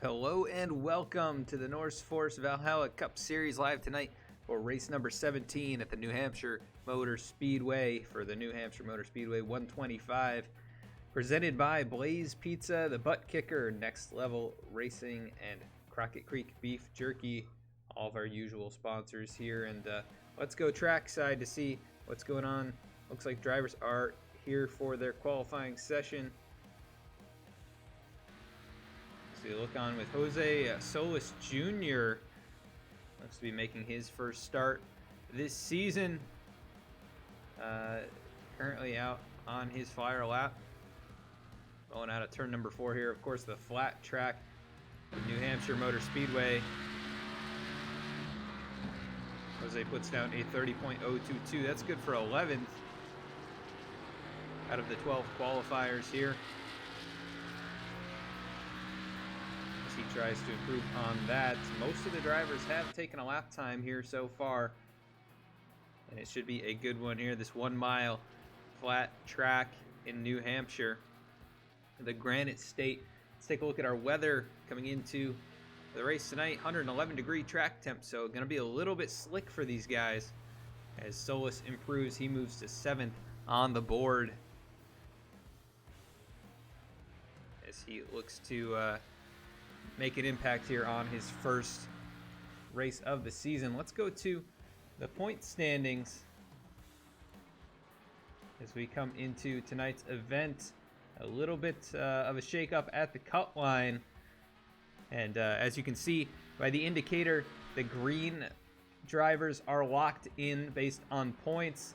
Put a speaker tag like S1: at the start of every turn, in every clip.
S1: Hello and welcome to the NorseForce Valhalla Cup Series live tonight for race number 17 at the New Hampshire Motor Speedway for the New Hampshire Motor Speedway 125. Presented by Blaze Pizza, the ButtKicker, Next Level Racing, and Crockett Creek Beef Jerky. All of our usual sponsors here. And let's go trackside to see what's going on. Looks like drivers are here for their qualifying session. So you look on with Jose Solis Jr. Looks to be making his first start this season. Currently out on his flyer lap. Going out of turn number 4 here. Of course, the flat track of New Hampshire Motor Speedway. Jose puts down a 30.022. That's good for 11th out of the 12 qualifiers here. He tries to improve on that. Most of the drivers have taken a lap time here so far, and it should be a good one here. This 1 mile flat track in New Hampshire, the Granite State. Let's take a look at our weather coming into the race tonight. 111 degree track temp, so going to be a little bit slick for these guys. As Solis improves, he moves to 7th on the board as he looks to make an impact here on his first race of the season. Let's go to the point standings as we come into tonight's event. A little bit of a shake-up at the cut line, and as you can see by the indicator, the green drivers are locked in based on points.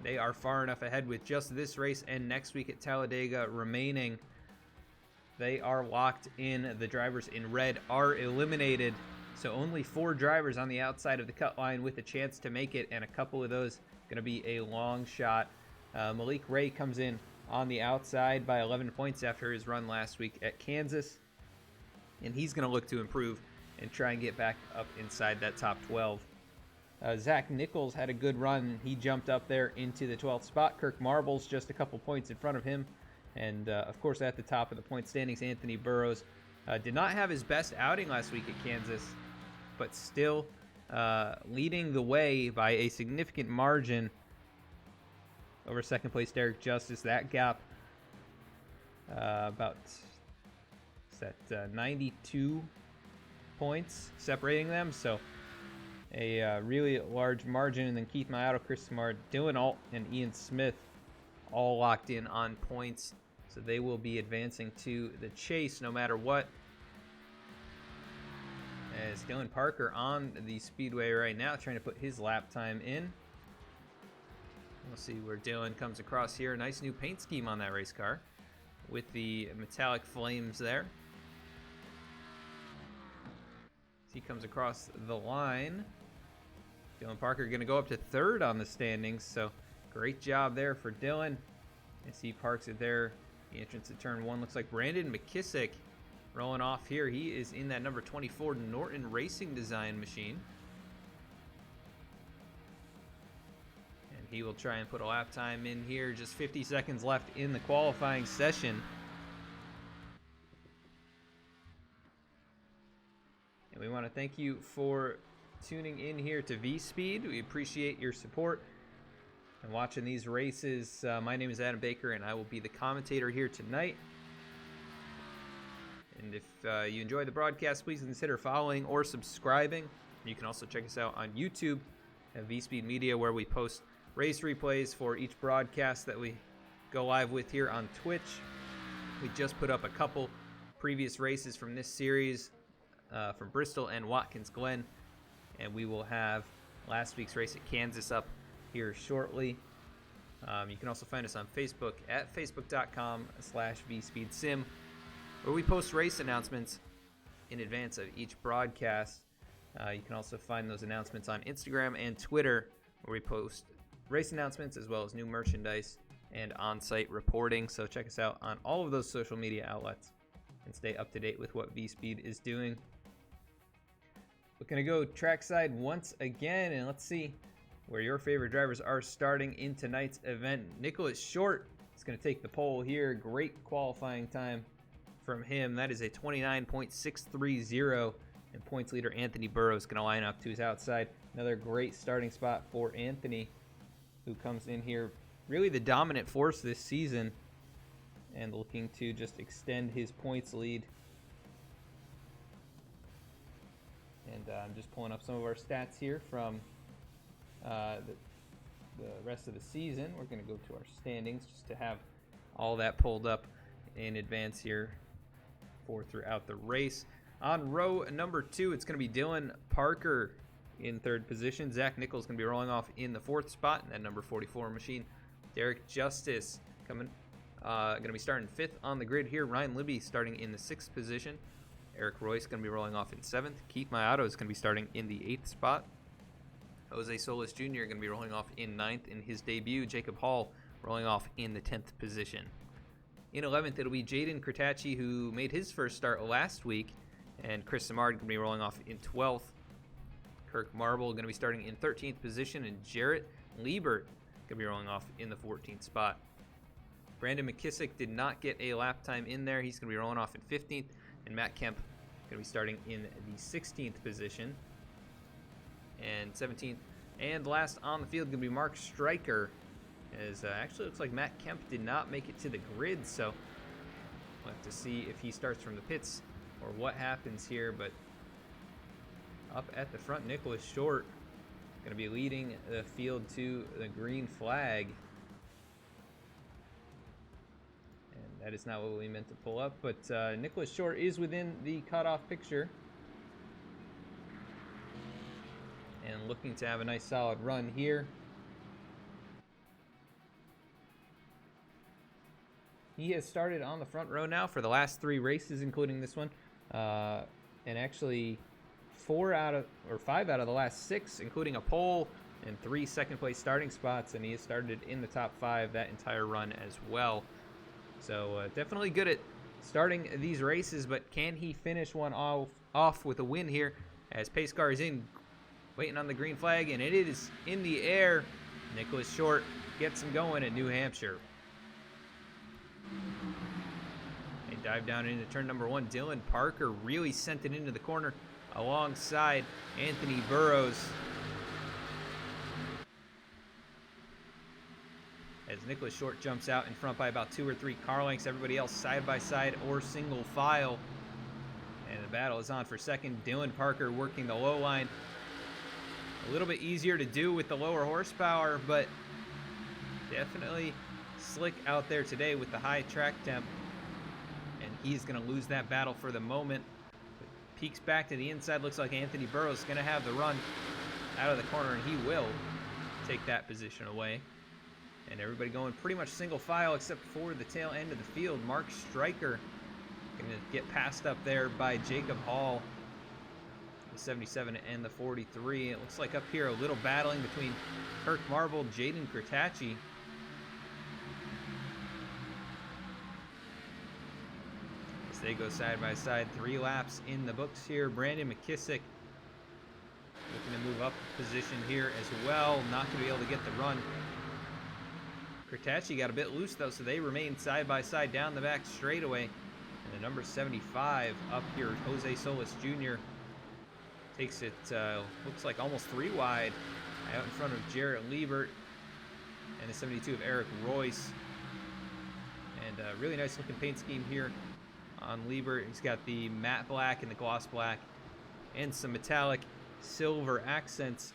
S1: They are far enough ahead with just this race and next week at Talladega remaining. They are locked in. The drivers in red are eliminated. So only 4 drivers on the outside of the cut line with a chance to make it, and a couple of those going to be a long shot. Malik Ray comes in on the outside by 11 points after his run last week at Kansas. And he's going to look to improve and try and get back up inside that top 12. Zach Nichols had a good run. He jumped up there into the 12th spot. Kirk Marbles just a couple points in front of him. And, of course, at the top of the point standings, Anthony Burrows did not have his best outing last week at Kansas, but still leading the way by a significant margin over second-place Derek Justice. That gap about 92 points separating them, so a really large margin. And then Keith Mayato, Chris Smart, Dylan Alt, and Ian Smith all locked in on points. So they will be advancing to the chase no matter what. As Dylan Parker on the speedway right now, trying to put his lap time in. We'll see where Dylan comes across here. Nice new paint scheme on that race car with the metallic flames there. As he comes across the line, Dylan Parker going to go up to 3rd on the standings. So great job there for Dylan as he parks it there. The entrance to turn 1 looks like Brandon McKissick rolling off here. He is in that number 24 Norton Racing Design machine. And he will try and put a lap time in here. Just 50 seconds left in the qualifying session. And we want to thank you for tuning in here to V-Speed. We appreciate your support and watching these races. My name is Adam Baker, and I will be the commentator here tonight. And if you enjoy the broadcast, please consider following or subscribing. You can also check us out on YouTube at V-Speed Media, where we post race replays for each broadcast that we go live with here on Twitch. We just put up a couple previous races from this series from Bristol and Watkins Glen, and we will have last week's race at Kansas up here shortly. You can also find us on Facebook at facebook.com/vspeedsim, where we post race announcements in advance of each broadcast. You can also find those announcements on Instagram and Twitter, where we post race announcements as well as new merchandise and on-site reporting. So check us out on all of those social media outlets and stay up to date with what V-Speed is doing. We're going to go trackside once again, and let's see where your favorite drivers are starting in tonight's event. Nicholas Short is going to take the pole here. Great qualifying time from him. That is a 29.630, and points leader Anthony Burrows going to line up to his outside. Another great starting spot for Anthony, who comes in here really the dominant force this season and looking to just extend his points lead. And I'm just pulling up some of our stats here from the rest of the season. We're going to go to our standings just to have all that pulled up in advance here for throughout the race. On row number 2, it's going to be Dylan Parker in 3rd position. Zach Nichols going to be rolling off in the 4th spot in that number 44 machine. Derek Justice going to be starting 5th on the grid here. Ryan Libby starting in the 6th position. Eric Royce going to be rolling off in 7th. Keith Mayato is going to be starting in the 8th spot. Jose Solis Jr. going to be rolling off in 9th in his debut. Jacob Hall rolling off in the 10th position. In 11th, it'll be Jaden Kurtachi, who made his first start last week, and Chris Samard going to be rolling off in 12th. Kirk Marble going to be starting in 13th position, and Jarrett Liebert going to be rolling off in the 14th spot. Brandon McKissick did not get a lap time in there. He's going to be rolling off in 15th. And Matt Kemp going to be starting in the 16th position. And 17th. And last on the field going to be Mark Stryker. As actually looks like Matt Kemp did not make it to the grid. So we'll have to see if he starts from the pits or what happens here. But up at the front, Nicholas Short going to be leading the field to the green flag. That is not what we meant to pull up, but Nicholas Short is within the cutoff picture and looking to have a nice solid run here. He has started on the front row now for the last 3 races, including this one, and actually 5 out of the last 6, including a pole and 3 second-place starting spots, and he has started in the top 5 that entire run as well. So definitely good at starting these races, but can he finish one off with a win here as pace car is in, waiting on the green flag, and it is in the air. Nicholas Short gets him going at New Hampshire. They dive down into turn number 1. Dylan Parker really sent it into the corner alongside Anthony Burrows. As Nicholas Short jumps out in front by about 2 or 3 car lengths. Everybody else side by side or single file. And the battle is on for second. Dylan Parker working the low line. A little bit easier to do with the lower horsepower, but definitely slick out there today with the high track temp. And he's going to lose that battle for the moment. Peeks back to the inside. Looks like Anthony Burrows is going to have the run out of the corner, and he will take that position away. And everybody going pretty much single file except for the tail end of the field. Mark Stryker going to get passed up there by Jacob Hall, the 77 and the 43. It looks like up here a little battling between Kirk Marble, Jaden Kurtachi. As they go side by side, 3 laps in the books here. Brandon McKissick looking to move up position here as well. Not going to be able to get the run. Kurtachi got a bit loose though, so they remain side by side down the back straightaway. And the number 75 up here, Jose Solis Jr. takes it, looks like almost 3 wide, out in front of Jarrett Liebert and the 72 of Eric Royce. And a really nice looking paint scheme here on Liebert. He's got the matte black and the gloss black and some metallic silver accents.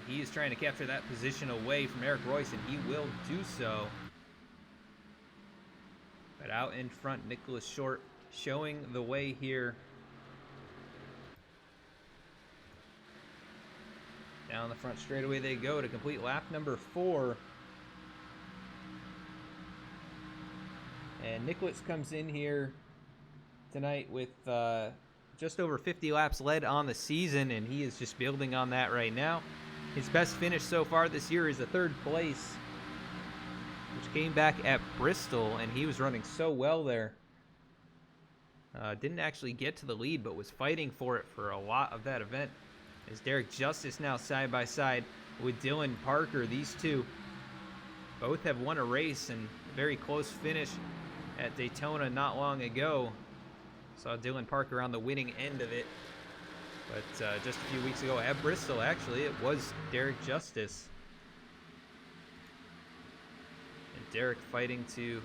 S1: He is trying to capture that position away from Eric Royce, and he will do so. But out in front, Nicholas Short showing the way here. Down the front straightaway they go to complete lap number 4. And Nicholas comes in here tonight with just over 50 laps led on the season, and he is just building on that right now. His best finish so far this year is a 3rd place, which came back at Bristol, and he was running so well there. Didn't actually get to the lead, but was fighting for it for a lot of that event. As Derek Justice now side by side with Dylan Parker. These two both have won a race, and a very close finish at Daytona not long ago. Saw Dylan Parker on the winning end of it. But just a few weeks ago at Bristol, actually, it was Derek Justice. And Derek fighting to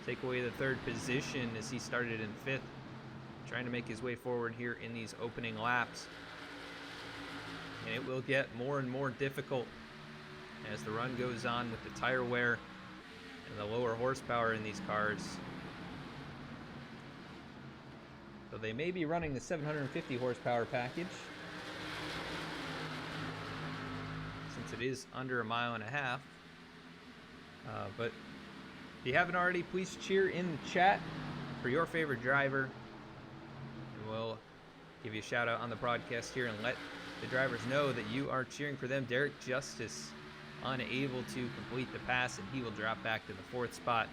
S1: take away the third position as he started in 5th, trying to make his way forward here in these opening laps. And it will get more and more difficult as the run goes on with the tire wear and the lower horsepower in these cars. So they may be running the 750 horsepower package, since it is under 1.5 miles. But if you haven't already, please cheer in the chat for your favorite driver, and we'll give you a shout out on the broadcast here and let the drivers know that you are cheering for them. Derek Justice unable to complete the pass, and he will drop back to the 4th spot.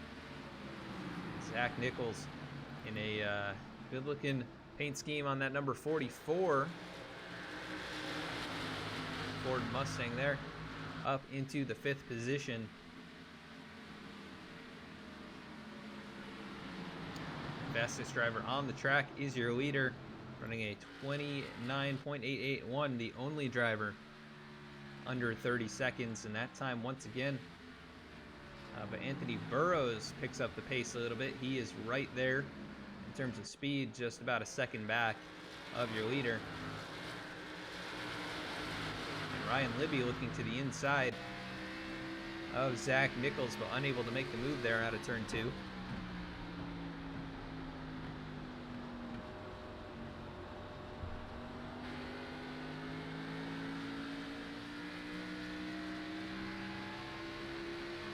S1: Zach Nichols in a good looking paint scheme on that number 44 Ford Mustang there, up into the 5th position. Fastest driver on the track is your leader, running a 29.881, the only driver under 30 seconds, and that time once again. But Anthony Burrows picks up the pace a little bit. He is right there in terms of speed, just about a second back of your leader. And Ryan Libby looking to the inside of Zach Nichols, but unable to make the move there out of turn 2.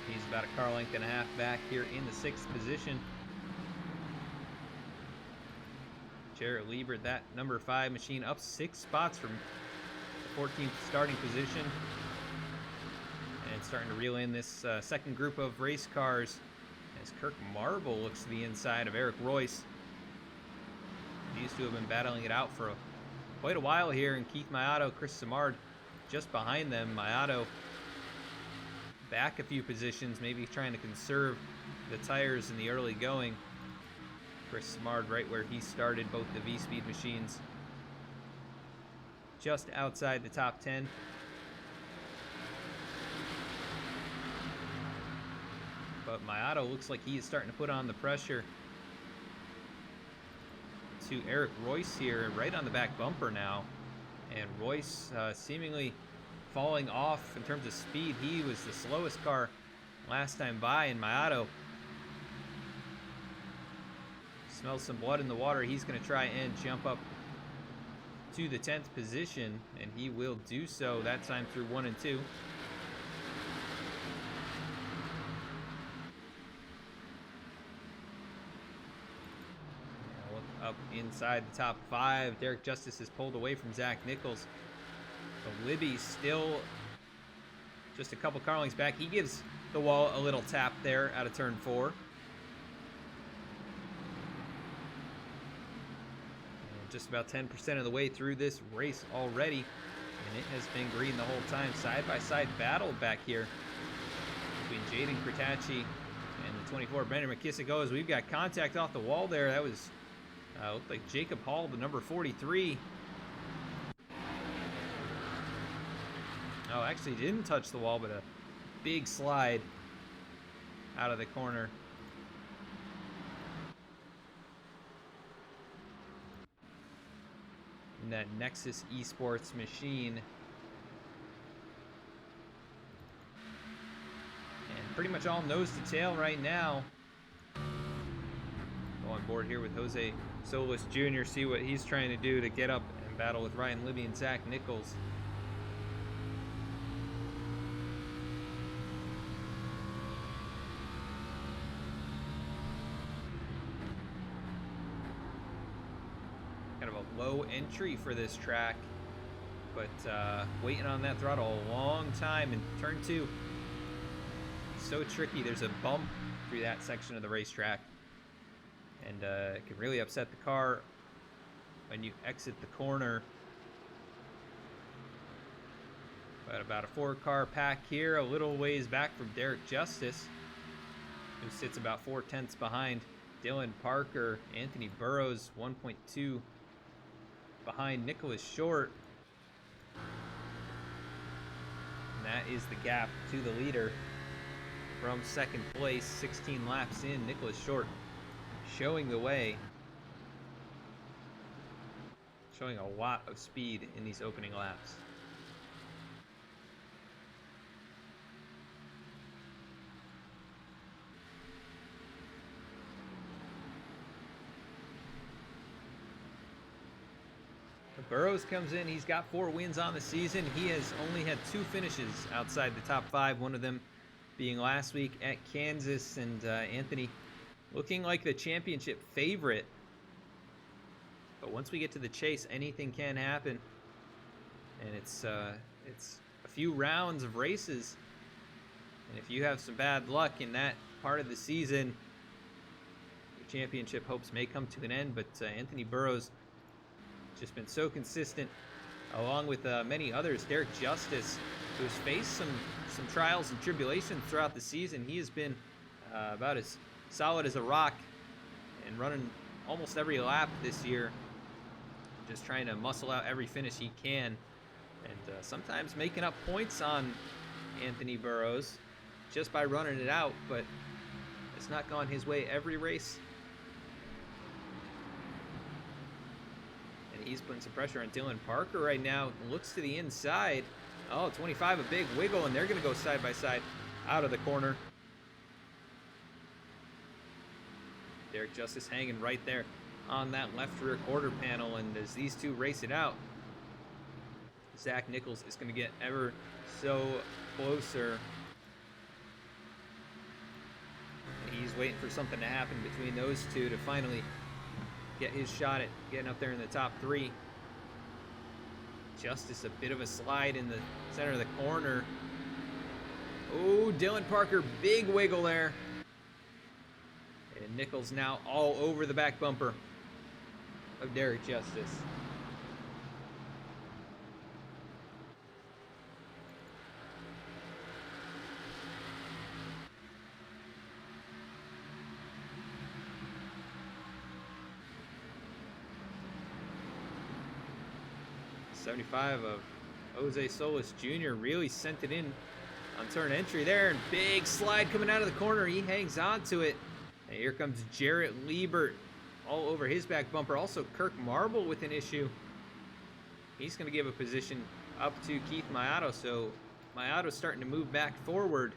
S1: He's about a car length and a half back here in the 6th position. Jarrett Liebert, that number 5 machine, up 6 spots from the 14th starting position. And starting to reel in this second group of race cars as Kirk Marble looks to the inside of Eric Royce. These two have been battling it out for quite a while here, and Keith Mayato, Chris Samard just behind them. Mayato back a few positions, maybe trying to conserve the tires in the early going. Chris Samard right where he started both the V-Speed machines, just outside the top 10. But Mayato looks like he is starting to put on the pressure to Eric Royce here, right on the back bumper now. And Royce seemingly falling off in terms of speed. He was the slowest car last time by, and Mayato smells some blood in the water. He's going to try and jump up to the 10th position, and he will do so that time through 1 and 2. Look up inside the top 5. Derek Justice is pulled away from Zach Nichols. So Libby still just a couple car lengths back. He gives the wall a little tap there out of turn 4. Just about 10% of the way through this race already, and it has been green the whole time. Side-by-side battle back here between Jaden Kratacci and the 24 Brendan McKissick goes. We've got contact off the wall there. That was looked like Jacob Hall, the number 43. Oh, actually didn't touch the wall, but a big slide out of the corner. In that Nexus Esports machine. And pretty much all nose to tail right now. Go on board here with Jose Solis Jr., see what he's trying to do to get up and battle with Ryan Libby and Zach Nichols. Kind of a low entry for this track, but waiting on that throttle a long time. In turn 2, so tricky. There's a bump through that section of the racetrack, and it can really upset the car when you exit the corner. But about a 4-car pack here, a little ways back from Derek Justice, who sits about 4/10 behind Dylan Parker, Anthony Burrows, 1.2 behind Nicholas Short. And that is the gap to the leader from second place, 16 laps in. Nicholas Short showing the way, showing a lot of speed in these opening laps. Burrows comes in. He's got 4 wins on the season. He has only had 2 finishes outside the top 5, one of them being last week at Kansas. And Anthony looking like the championship favorite. But once we get to the chase, anything can happen. And it's a few rounds of races. And if you have some bad luck in that part of the season, your championship hopes may come to an end. But Anthony Burrows just been so consistent, along with many others. Derek Justice, who's faced some trials and tribulations throughout the season. He has been about as solid as a rock and running almost every lap this year, just trying to muscle out every finish he can, and sometimes making up points on Anthony Burrows just by running it out, but it's not gone his way every race. He's putting some pressure on Dylan Parker right now. Looks to the inside. Oh, 25, a big wiggle, and they're going to go side by side out of the corner. Derek Justice hanging right there on that left rear quarter panel, and as these two race it out, Zach Nichols is going to get ever so closer. He's waiting for something to happen between those two to finally get his shot at getting up there in the top 3. Justice, a bit of a slide in the center of the corner. Oh, Dylan Parker, big wiggle there. And Nichols now all over the back bumper of Derek Justice. '75 of Jose Solis Jr. really sent it in on turn entry there, and big slide coming out of the corner. He hangs on to it. And here comes Jarrett Liebert all over his back bumper. Also Kirk Marble with an issue. He's going to give a position up to Keith Mayato, so Mayato's starting to move back forward.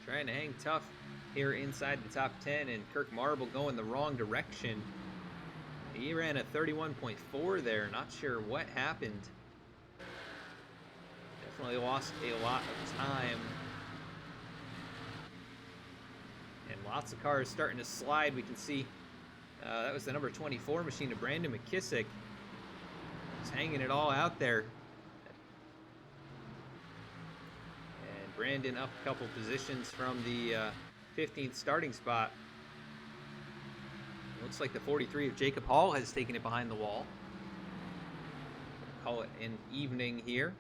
S1: Trying to hang tough here inside the top 10, and Kirk Marble going the wrong direction. He ran a 31.4 there. Not sure what happened. Definitely lost a lot of time. And lots of cars starting to slide. We can see that was the number 24 machine of Brandon McKissick. He's hanging it all out there. And Brandon up a couple positions from the 15th starting spot. Looks like the 43 of Jacob Hall has taken it behind the wall. Call it an evening here.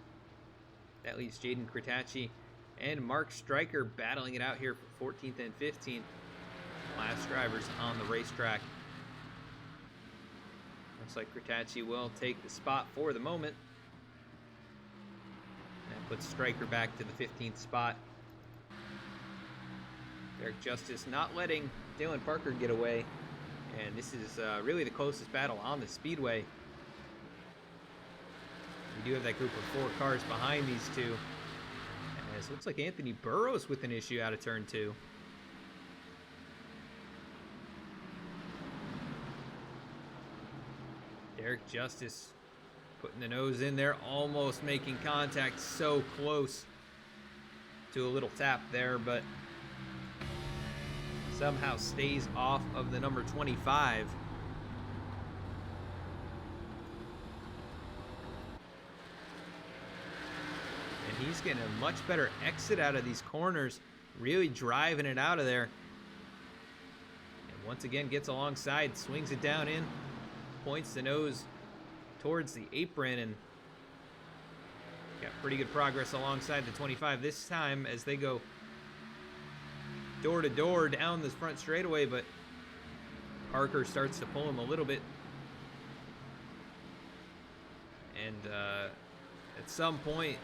S1: That leaves Jaden Kretacci and Mark Stryker battling it out here for 14th and 15th. Last drivers on the racetrack. Looks like Kretacci will take the spot for the moment. And puts Stryker back to the 15th spot. Derek Justice not letting Dylan Parker get away. And this is really the closest battle on the speedway. We do have that group of 4 cars behind these two. As it looks like Anthony Burrows with an issue out of turn 2. Derek Justice putting the nose in there, almost making contact, so close to a little tap there, but somehow stays off of the number 25. And he's getting a much better exit out of these corners, really driving it out of there. And once again gets alongside, swings it down in, points the nose towards the apron, and Got pretty good progress alongside the 25 this time as they go door to door down this front straightaway, but Parker starts to pull him a little bit. And at some point,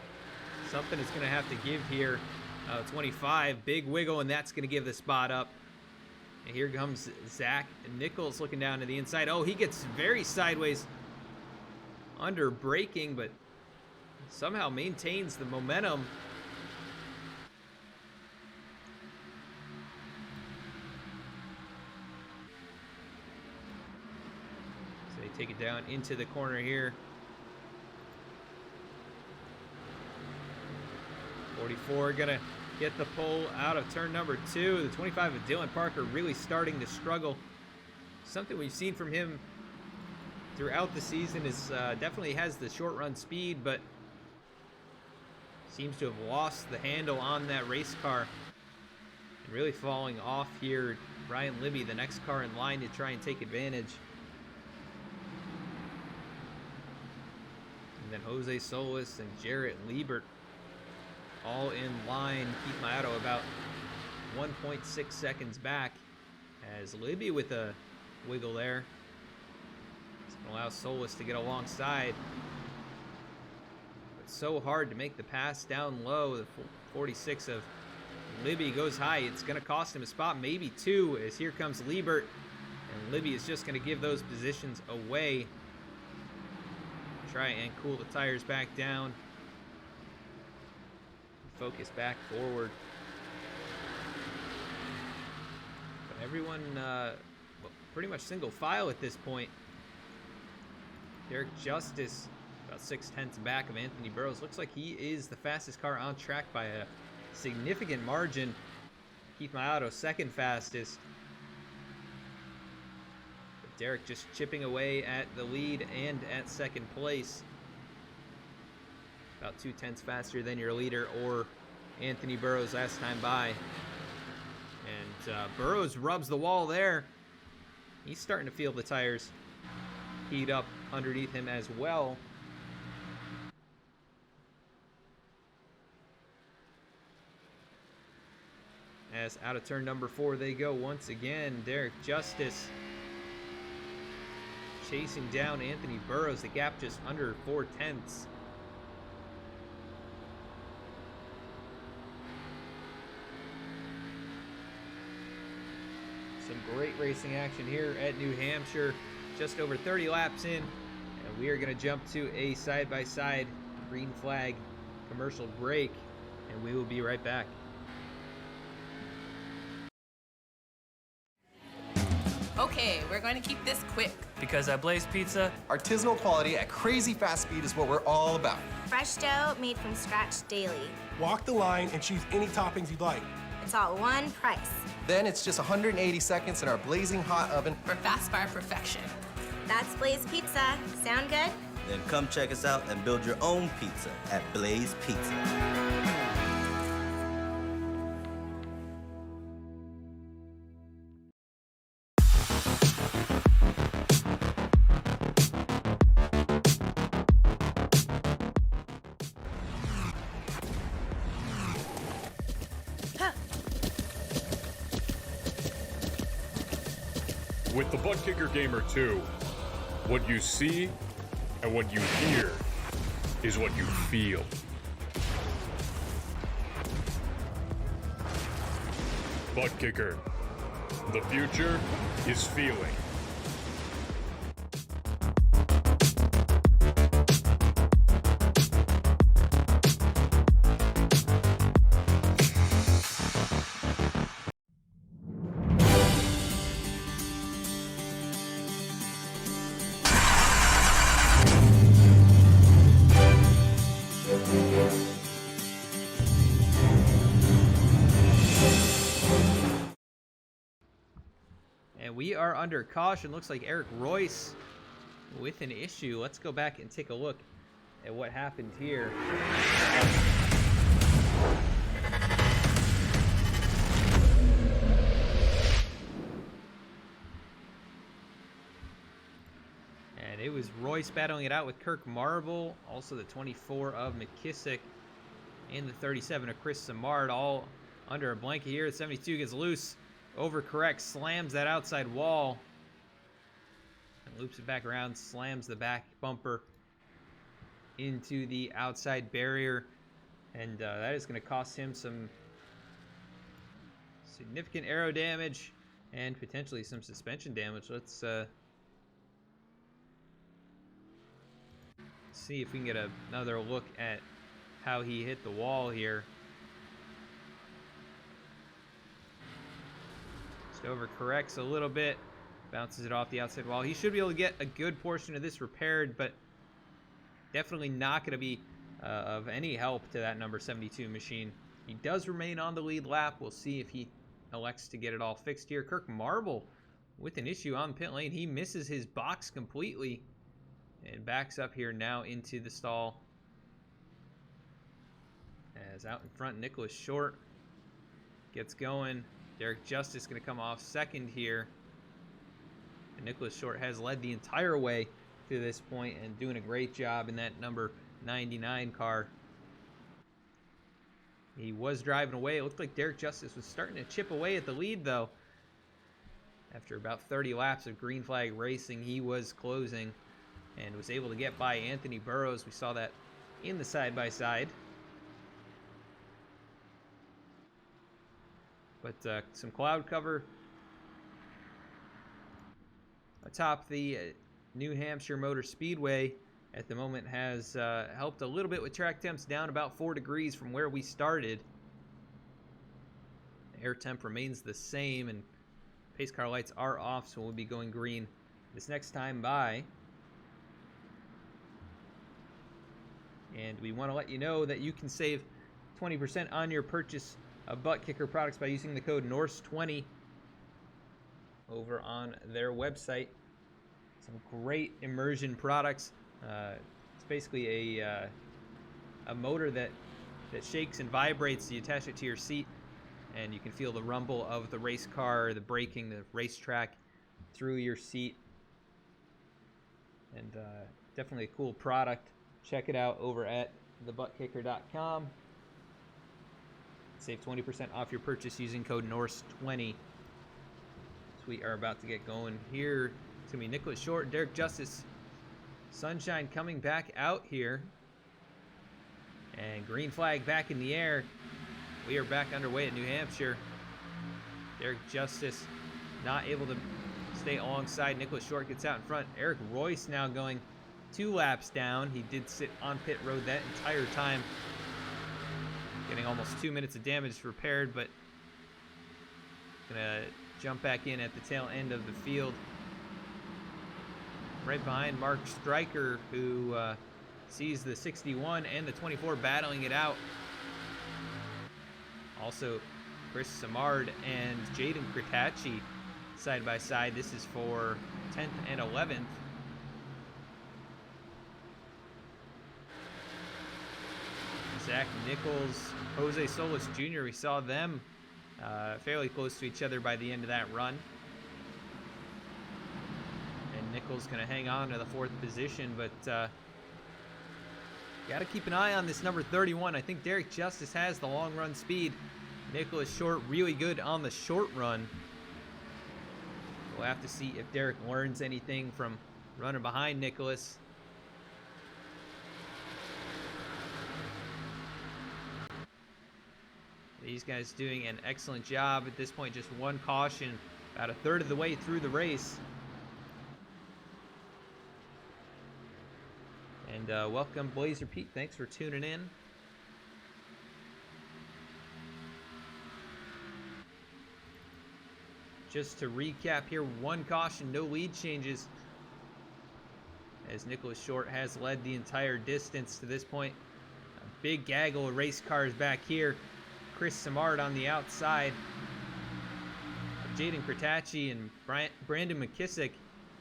S1: something is going to have to give here. 25, big wiggle, and that's going to give the spot up. And here comes Zach Nichols looking down to the inside. Oh, he gets very sideways under braking, but somehow maintains the momentum. So they take it down into the corner here. 44 gonna get the pull out of turn number 2. The 25 of Dylan Parker really starting to struggle. Something we've seen from him throughout the season is definitely has the short run speed, but seems to have lost the handle on that race car and really falling off here. Ryan Libby, the next car in line to try and take advantage. And then Jose Solis and Jarrett Liebert all in line. Keith Maotto about 1.6 seconds back as Libby with a wiggle there. It's going to allow Solis to get alongside. But so hard to make the pass down low. The 46 of Libby goes high. It's going to cost him a spot, maybe 2, as here comes Liebert. And Libby is just going to give those positions away. Try and cool the tires back down. Focus back forward. But everyone pretty much single file at this point. Derek Justice about 6/10 back of Anthony Burrows. Looks like he is the fastest car on track by a significant margin. Keith Maotto second fastest. But Derek just chipping away at the lead and at second place. About 0.2 faster than your leader or Anthony Burrows last time by. And Burrows rubs the wall there. He's starting to feel the tires heat up underneath him as well. As out of turn number 4 they go once again. Derek Justice chasing down Anthony Burrows. The gap just under 0.4. Some great racing action here at New Hampshire. Just over 30 laps in, and we are going to jump to a side-by-side green flag commercial break, and we will be right back.
S2: Okay, we're going to keep this quick.
S3: Because at Blaze Pizza,
S4: artisanal quality at crazy fast speed is what we're all about.
S5: Fresh dough made from scratch daily.
S6: Walk the line and choose any toppings you'd like.
S5: It's all one price.
S4: Then it's just 180 seconds in our blazing hot oven
S2: For fast fire perfection.
S5: That's Blaze Pizza. Sound good?
S7: Then come check us out and build your own pizza at Blaze Pizza.
S8: With the ButtKicker Gamer 2, what you see and what you hear is what you feel. ButtKicker, the future is feeling.
S1: And we are under caution. Looks like Eric Royce with an issue. Let's go back and take a look at what happened here. And it was Royce battling it out with Kirk Marble, also the 24 of McKissick, and the 37 of Chris Samard, all under a blanket here. The 72 gets loose, overcorrects, slams that outside wall, and loops it back around, slams the back bumper into the outside barrier, and that is going to cost him some significant aero damage and potentially some suspension damage. Let's see if we can get another look at how he hit the wall here. Just overcorrects a little bit, bounces it off the outside wall. He should be able to get a good portion of this repaired, but definitely not going to be of any help to that number 72 machine. He does remain on the lead lap. We'll see if he elects to get it all fixed here. Kirk Marble with an issue on pit lane. He misses his box completely and backs up here now into the stall. As out in front, Nicholas Short gets going. Derek Justice going to come off second here. And Nicholas Short has led the entire way to this point and doing a great job in that number 99 car. He was driving away. It looked like Derek Justice was starting to chip away at the lead, though. After about 30 laps of green flag racing, he was closing and was able to get by Anthony Burrows. We saw that in the side-by-side. But some cloud cover atop the New Hampshire Motor Speedway at the moment has helped a little bit with track temps down about 4 degrees from where we started. The air temp remains the same, and pace car lights are off, so we'll be going green this next time by. And we want to let you know that you can save 20% on your purchase of ButtKicker products by using the code NORSE20 over on their website. Some great immersion products. It's basically a motor that shakes and vibrates. You attach it to your seat, and you can feel the rumble of the race car, the braking, the racetrack through your seat. And definitely a cool product. Check it out over at thebuttkicker.com. Save 20% off your purchase using code NORSE20. So we are about to get going here. It's going to be Nicholas Short, Derek Justice. Sunshine coming back out here. And green flag back in the air. We are back underway at New Hampshire. Derek Justice not able to stay alongside. Nicholas Short gets out in front. Eric Royce now going 2 laps down. He did sit on pit road that entire time, getting almost 2 minutes of damage repaired, but gonna jump back in at the tail end of the field. Right behind Mark Stryker, who sees the 61 and the 24 battling it out. Also, Chris Samard and Jaden Kretacci side by side. This is for 10th and 11th. Zach Nichols, Jose Solis Jr., we saw them fairly close to each other by the end of that run. And Nichols going to hang on to the 4th position, but got to keep an eye on this number 31. I think Derek Justice has the long run speed. Nicholas Short really good on the short run. We'll have to see if Derek learns anything from running behind Nicholas. These guys doing an excellent job at this point. Just one caution about a third of the way through the race. And welcome, Blazer Pete. Thanks for tuning in. Just to recap here, one caution, no lead changes, as Nicholas Short has led the entire distance to this point. A big gaggle of race cars back here. Chris Samard on the outside. Jaden Kretacci and Brandon McKissick.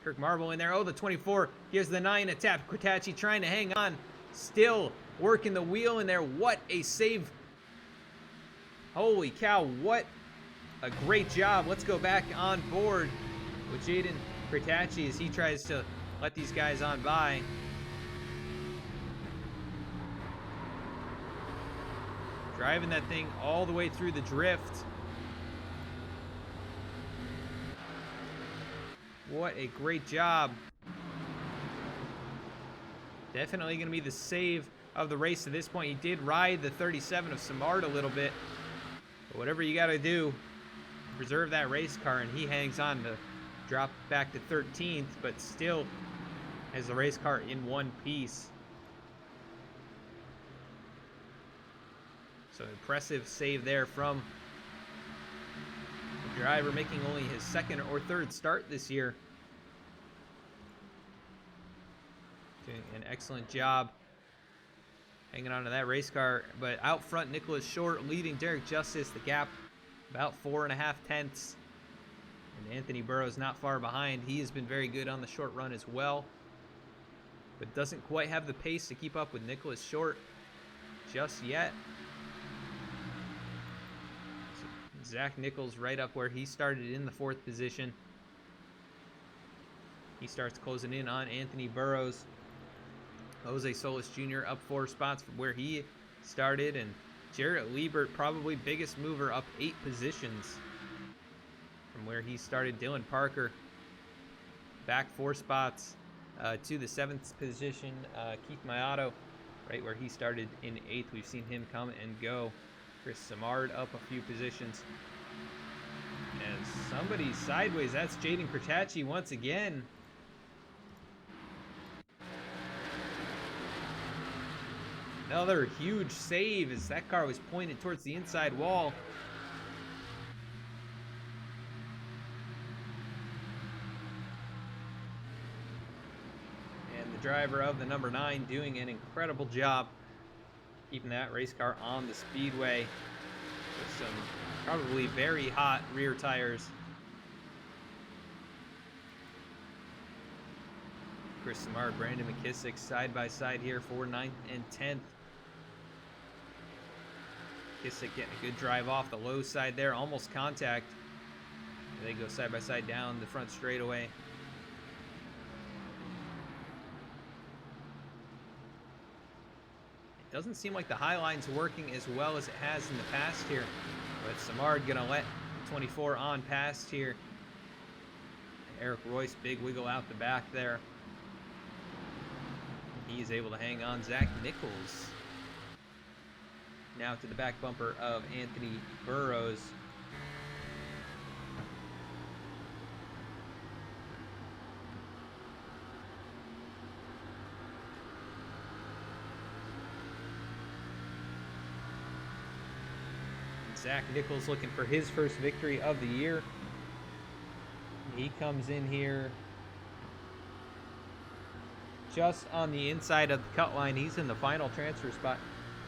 S1: Kirk Marble in there. Oh, the 24 gives the 9 a tap. Kretacci trying to hang on. Still working the wheel in there. What a save. Holy cow, what a great job. Let's go back on board with Jaden Kretacci as he tries to let these guys on by. Driving that thing all the way through the drift. What a great job. Definitely going to be the save of the race to this point. He did ride the 37 of Samard a little bit. But whatever you got to do, preserve that race car, and he hangs on to drop back to 13th, but still has the race car in one piece. So impressive save there from the driver, making only his second or third start this year. Doing an excellent job hanging on to that race car. But out front, Nicholas Short leading Derek Justice. The gap about 4.5 tenths. And Anthony Burrows not far behind. He has been very good on the short run as well, but doesn't quite have the pace to keep up with Nicholas Short just yet. Zach Nichols right up where he started in the 4th position. He starts closing in on Anthony Burrows. Jose Solis Jr. up 4 spots from where he started. And Jarrett Liebert, probably biggest mover, up 8 positions from where he started. Dylan Parker back 4 spots to the 7th position. Keith Mayato right where he started in 8th. We've seen him come and go. Chris Samard up a few positions. And somebody sideways. That's Jaden Kurtachi once again. Another huge save as that car was pointed towards the inside wall. And the driver of the number 9 doing an incredible job keeping that race car on the speedway with some probably very hot rear tires. Chris Samard, Brandon McKissick side by side here for 9th and 10th. McKissick getting a good drive off the low side there, almost contact. They go side by side down the front straightaway. Doesn't seem like the high line's working as well as it has in the past here. But Samard gonna let 24 on past here. Eric Royce, big wiggle out the back there. He's able to hang on. Zach Nichols now to the back bumper of Anthony Burrows. Zach Nichols looking for his first victory of the year. He comes in here just on the inside of the cut line. He's in the final transfer spot,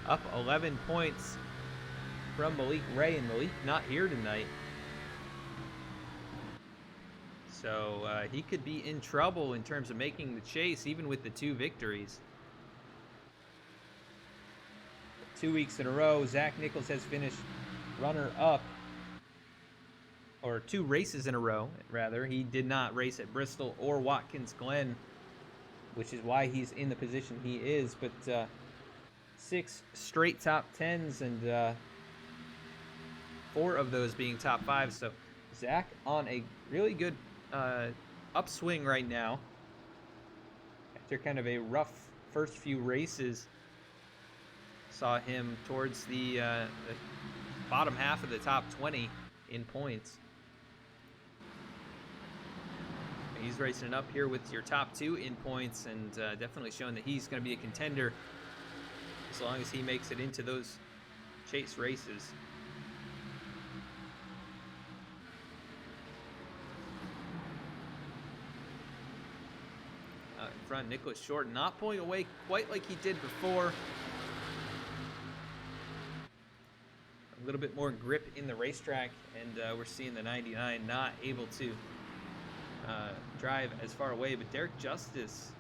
S1: up 11 points from Malik Ray, and Malik not here tonight. So he could be in trouble in terms of making the chase, even with the 2 victories. 2 weeks in a row, Zach Nichols has finished runner-up, or 2 races in a row, rather. He did not race at Bristol or Watkins Glen, which is why he's in the position he is, but 6 straight top 10s, and 4 of those being top 5s. So Zach on a really good upswing right now after kind of a rough first few races. Saw him towards the bottom half of the top 20 in points. He's racing it up here with your top 2 in points, and definitely showing that he's going to be a contender as long as he makes it into those chase races. In front, Nicholas Short not pulling away quite like he did before. A little bit more grip in the racetrack, and we're seeing the 99 not able to drive as far away. But Derek Justice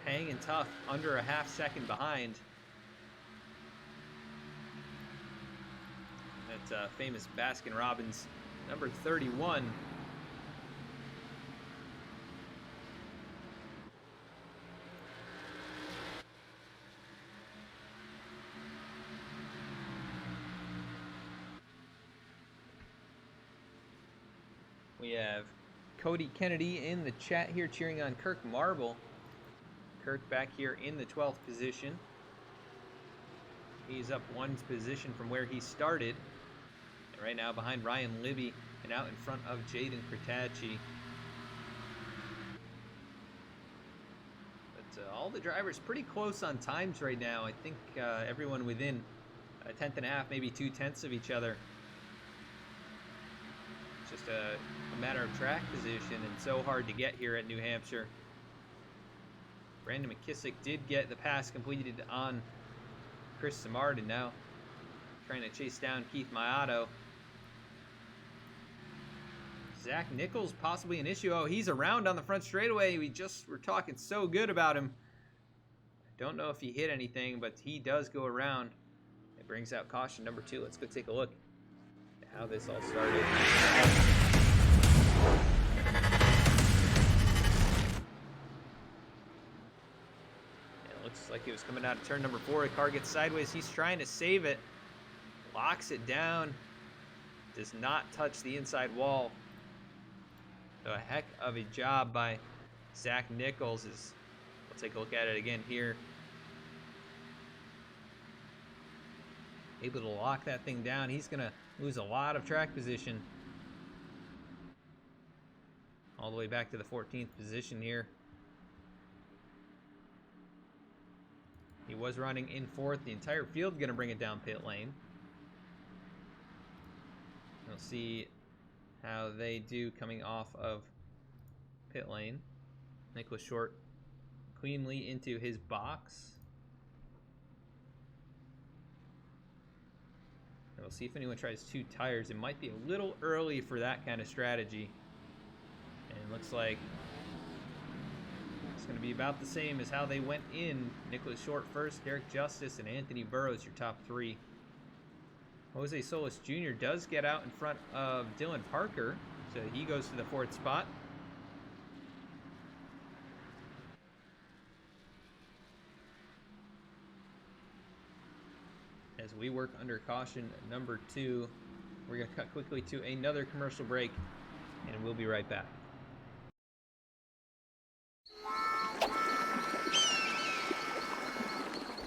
S1: hanging tough, under a half second behind. That famous Baskin-Robbins number 31. We have Cody Kennedy in the chat here cheering on Kirk Marble. Kirk back here in the 12th position. He's up one position from where he started. And right now behind Ryan Libby and out in front of Jaden Kratacci. But all the drivers pretty close on times right now. I think everyone within a tenth and a half, maybe 2/10 of each other. It's just a matter of track position and so hard to get here at New Hampshire. Brandon McKissick did get the pass completed on Chris Simard, and now trying to chase down Keith Maiato. Zach Nichols possibly an issue. Oh, he's around on the front straightaway. We just were talking so good about him. Don't know if he hit anything, but he does go around. It brings out caution number 2. Let's go take a look at how this all started. Looks like he was coming out of turn number 4. The car gets sideways. He's trying to save it. Locks it down. Does not touch the inside wall. So a heck of a job by Zach Nichols. We'll take a look at it again here. Able to lock that thing down. He's going to lose a lot of track position. All the way back to the 14th position here. He was running in 4th. The entire field going to bring it down pit lane. We'll see how they do coming off of pit lane. Nicholas Short cleanly into his box. And we'll see if anyone tries 2 tires. It might be a little early for that kind of strategy. And it looks like it's going to be about the same as how they went in. Nicholas Short first, Derek Justice, and Anthony Burrows, your top 3. Jose Solis Jr. does get out in front of Dylan Parker, so he goes to the 4th spot. As we work under caution number 2, we're going to cut quickly to another commercial break, and we'll be right back.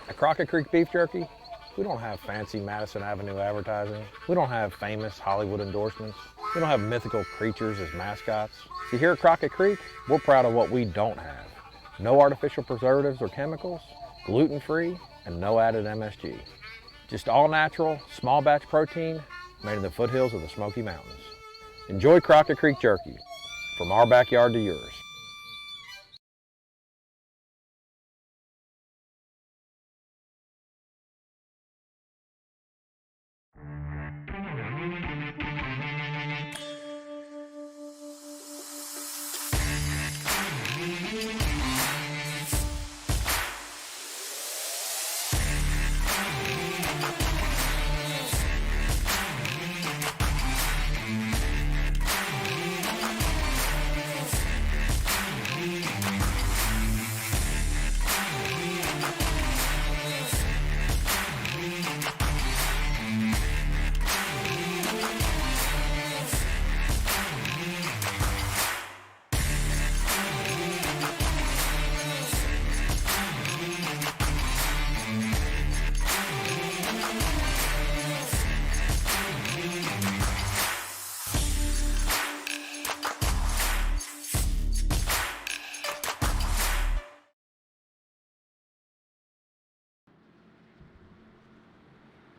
S3: At Crockett Creek Beef Jerky, we don't have fancy Madison Avenue advertising. We don't have famous Hollywood endorsements. We don't have mythical creatures as mascots. See, here at Crockett Creek, we're proud of what we don't have. No artificial preservatives or chemicals, gluten-free, and no added MSG. Just all natural, small batch protein made in the foothills of the Smoky Mountains. Enjoy Crockett Creek Jerky, from our backyard to yours.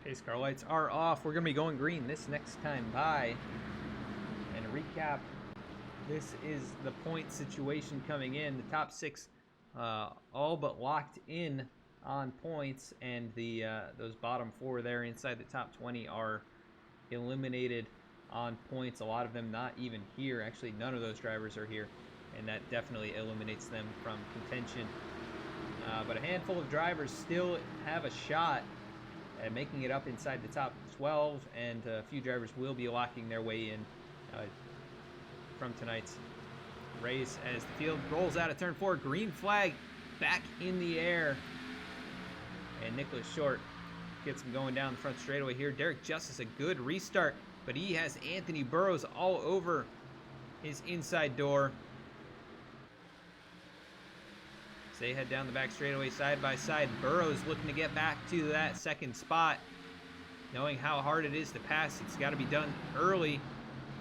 S1: Pace car lights are off. We're going to be going green this next time by. And to recap, this is the point situation coming in. The top 6 all but locked in on points, and the those bottom 4 there inside the top 20 are eliminated on points. A lot of them not even here. Actually, none of those drivers are here, and that definitely eliminates them from contention. But a handful of drivers still have a shot at making it up inside the top 12, and a few drivers will be locking their way in from tonight's race as the field rolls out of turn 4. Green flag back in the air, and Nicholas Short gets him going down the front straightaway here. Derek Justice, a good restart, but he has Anthony Burrows all over his inside door. As they head down the back straightaway side by side, Burrows looking to get back to that second spot. Knowing how hard it is to pass, it's got to be done early.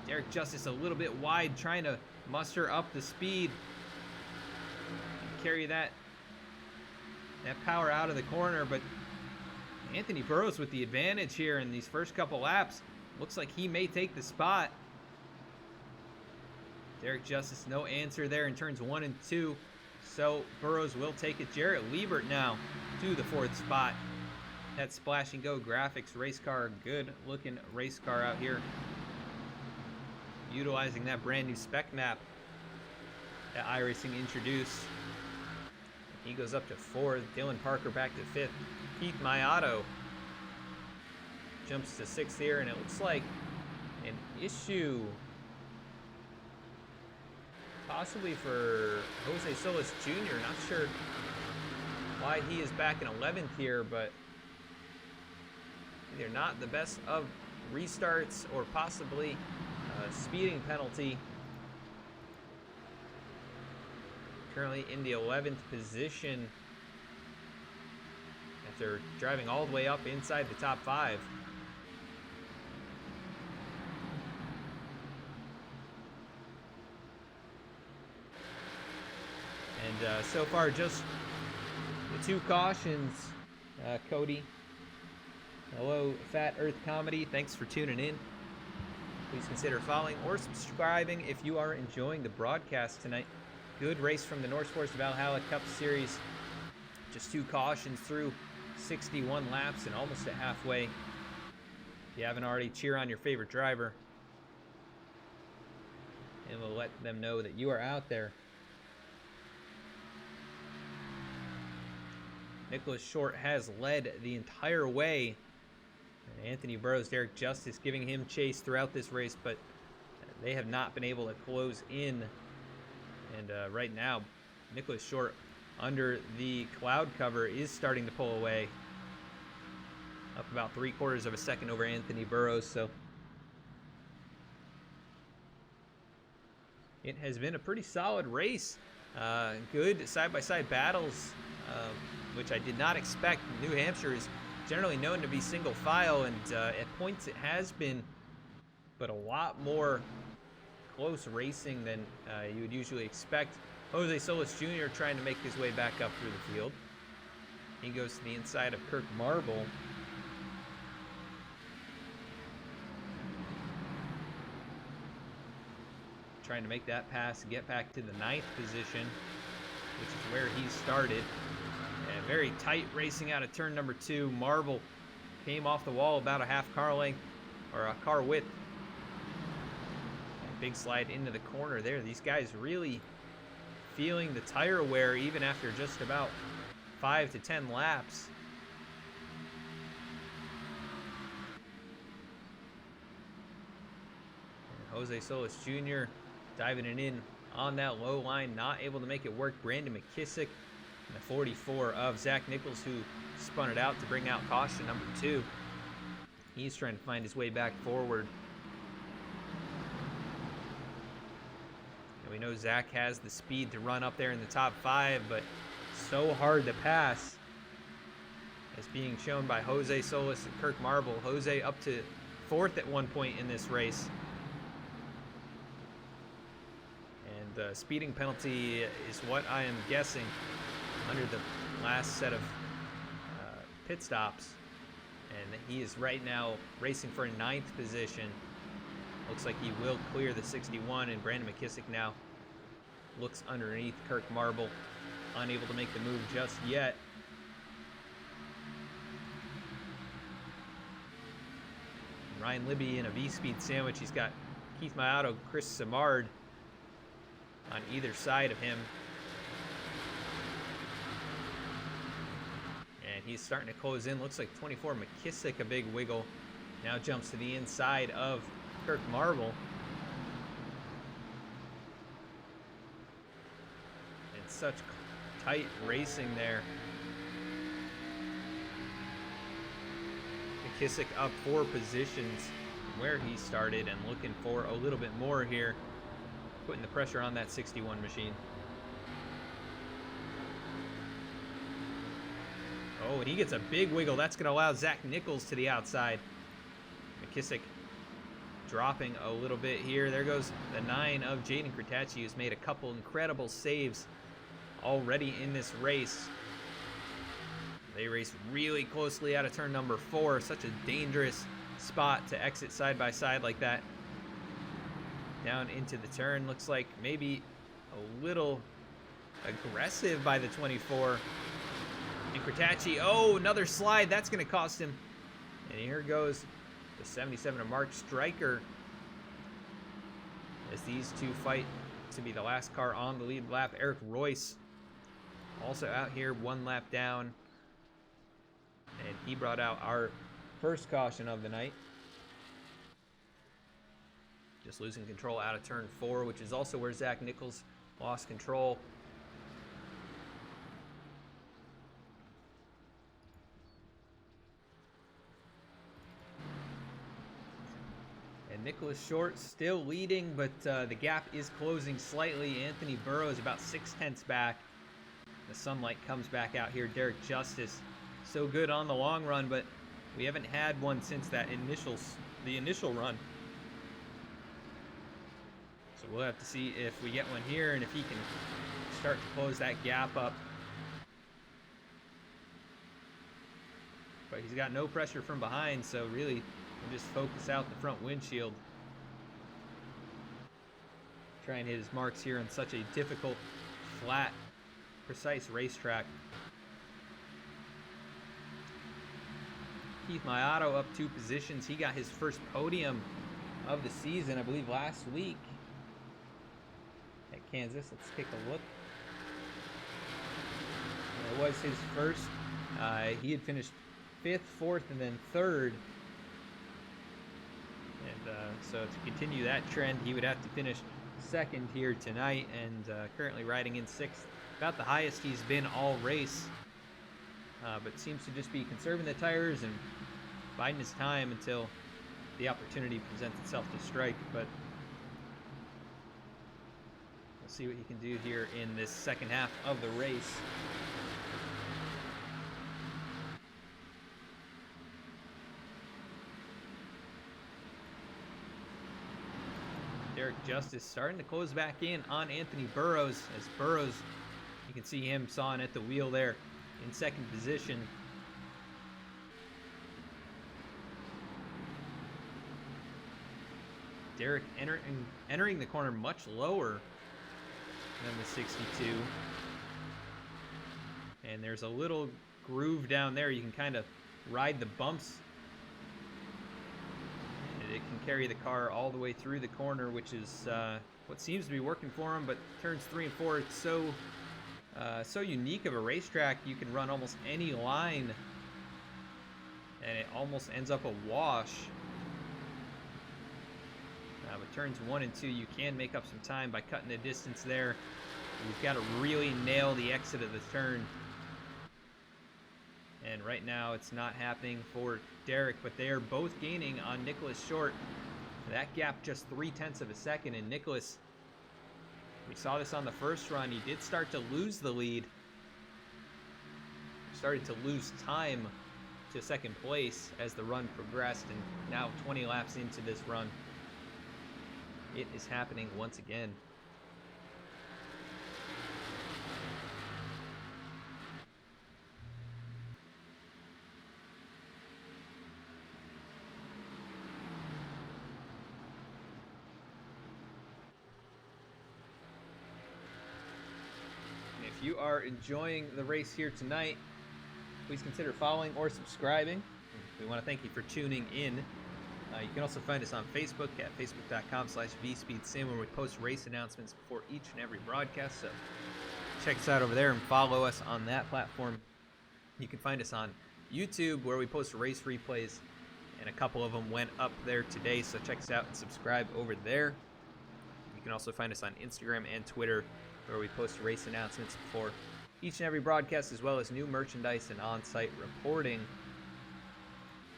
S1: Derek Justice a little bit wide, trying to muster up the speed. Carry that power out of the corner, but Anthony Burrows with the advantage here in these first couple laps. Looks like he may take the spot. Derek Justice, no answer there in turns 1 and 2. So Burrows will take it. Jarrett Liebert now to the 4th spot. That Splash and Go graphics race car, good looking race car out here. Utilizing that brand new spec map that iRacing introduced. He goes up to 4th. Dylan Parker back to 5th. Keith Mayato jumps to 6th here, and it looks like an issue possibly for Jose Solis Jr. Not sure why he is back in 11th here, but either not the best of restarts or possibly a speeding penalty. Currently in the 11th position after driving all the way up inside the top 5. And so far, just the 2 cautions. Cody, hello, Fat Earth Comedy. Thanks for tuning in. Please consider following or subscribing if you are enjoying the broadcast tonight. Good race from the NorseForce Valhalla Cup Series. Just 2 cautions through 61 laps and almost at halfway. If you haven't already, cheer on your favorite driver. And we'll let them know that you are out there. Nicholas Short has led the entire way. And Anthony Burrows, Derek Justice giving him chase throughout this race, but they have not been able to close in. And right now, Nicholas Short under the cloud cover is starting to pull away. Up about 3/4 of a second over Anthony Burrows. So it has been a pretty solid race. Good side-by-side battles, which I did not expect. New Hampshire is generally known to be single file, and at points it has been, but a lot more close racing than you would usually expect. Jose Solis Jr. trying to make his way back up through the field. He goes to the inside of Kirk Marble. Trying to make that pass, get back to the 9th position, which is where he started. And very tight racing out of turn number 2. Marble came off the wall about a half car length, or a car width. And big slide into the corner there. These guys really feeling the tire wear even after just about 5 to 10 laps. And Jose Solis Jr. diving it in on that low line, not able to make it work. Brandon McKissick and the 44 of Zach Nichols, who spun it out to bring out caution number 2. He's trying to find his way back forward. And we know Zach has the speed to run up there in the top 5, but so hard to pass, as being shown by Jose Solis and Kirk Marble. Jose up to 4th at one point in this race. And the speeding penalty is what I am guessing under the last set of pit stops. And he is right now racing for a 9th position. Looks like he will clear the 61, and Brandon McKissick now looks underneath Kirk Marble, unable to make the move just yet. Ryan Libby in a V-speed sandwich. He's got Keith Mayato, Chris Samard on either side of him. And he's starting to close in. Looks like 24 McKissick, a big wiggle. Now jumps to the inside of Kirk Marble. And such tight racing there. McKissick up 4 positions from where he started and looking for a little bit more here. putting the pressure on that 61 machine. Oh, and he gets a big wiggle. That's going to allow Zach Nichols to the outside. McKissick dropping a little bit here. There goes the 9 of Jaden Kretacci, who's made a couple incredible saves already in this race. They race really closely out of turn number 4. Such a dangerous spot to exit side by side like that. Down into the turn. Looks like maybe a little aggressive by the 24. And Kretacci, oh, another slide. That's going to cost him. And here goes the 77 of Mark Stryker as these two fight to be the last car on the lead lap. Eric Royce also out here 1 lap down. And he brought out our first caution of the night. Just losing control out of turn 4, which is also where Zach Nichols lost control. And Nicholas Short still leading, but the gap is closing slightly. Anthony Burrows about 0.6 back. The sunlight comes back out here. Derek Justice, so good on the long run, but we haven't had one since that initial run. So we'll have to see if we get one here and if he can start to close that gap up. But he's got no pressure from behind, so really we'll just focus out the front windshield. Try and hit his marks here on such a difficult, flat, precise racetrack. Keith Maiato up 2 positions. He got his first podium of the season, I believe, last week at Kansas. Let's take a look. It was his first. He had finished 5th, 4th, and then 3rd. And so to continue that trend, he would have to finish 2nd here tonight, and currently riding in 6th. About the highest he's been all race. But seems to just be conserving the tires and biding his time until the opportunity presents itself to strike. But we'll see what he can do here in this second half of the race. Derek Justice starting to close back in on Anthony Burrows, as Burrows, you can see him sawing at the wheel there in 2nd position. Derek entering the corner much lower than the 62. And there's a little groove down there. You can kind of ride the bumps. And it can carry the car all the way through the corner, which is what seems to be working for him. But turns 3 and 4, it's so unique of a racetrack. You can run almost any line and it almost ends up a wash. But turns 1 and 2, you can make up some time by cutting the distance there. You've got to really nail the exit of the turn. And right now it's not happening for Derek, but they are both gaining on Nicholas Short. That gap just 0.3 of a second, and Nicholas, we saw this on the first run, he did start to lose the lead. Started to lose time to 2nd place as the run progressed, and now 20 laps into this run, it is happening once again. If you are enjoying the race here tonight, please consider following or subscribing. We want to thank you for tuning in. You can also find us on Facebook at facebook.com/vspeedsim, where we post race announcements before each and every broadcast. So check us out over there and follow us on that platform. You can find us on YouTube, where we post race replays, and a couple of them went up there today. So check us out and subscribe over there. You can also find us on Instagram and Twitter, where we post race announcements before each and every broadcast, as well as new merchandise and on-site reporting.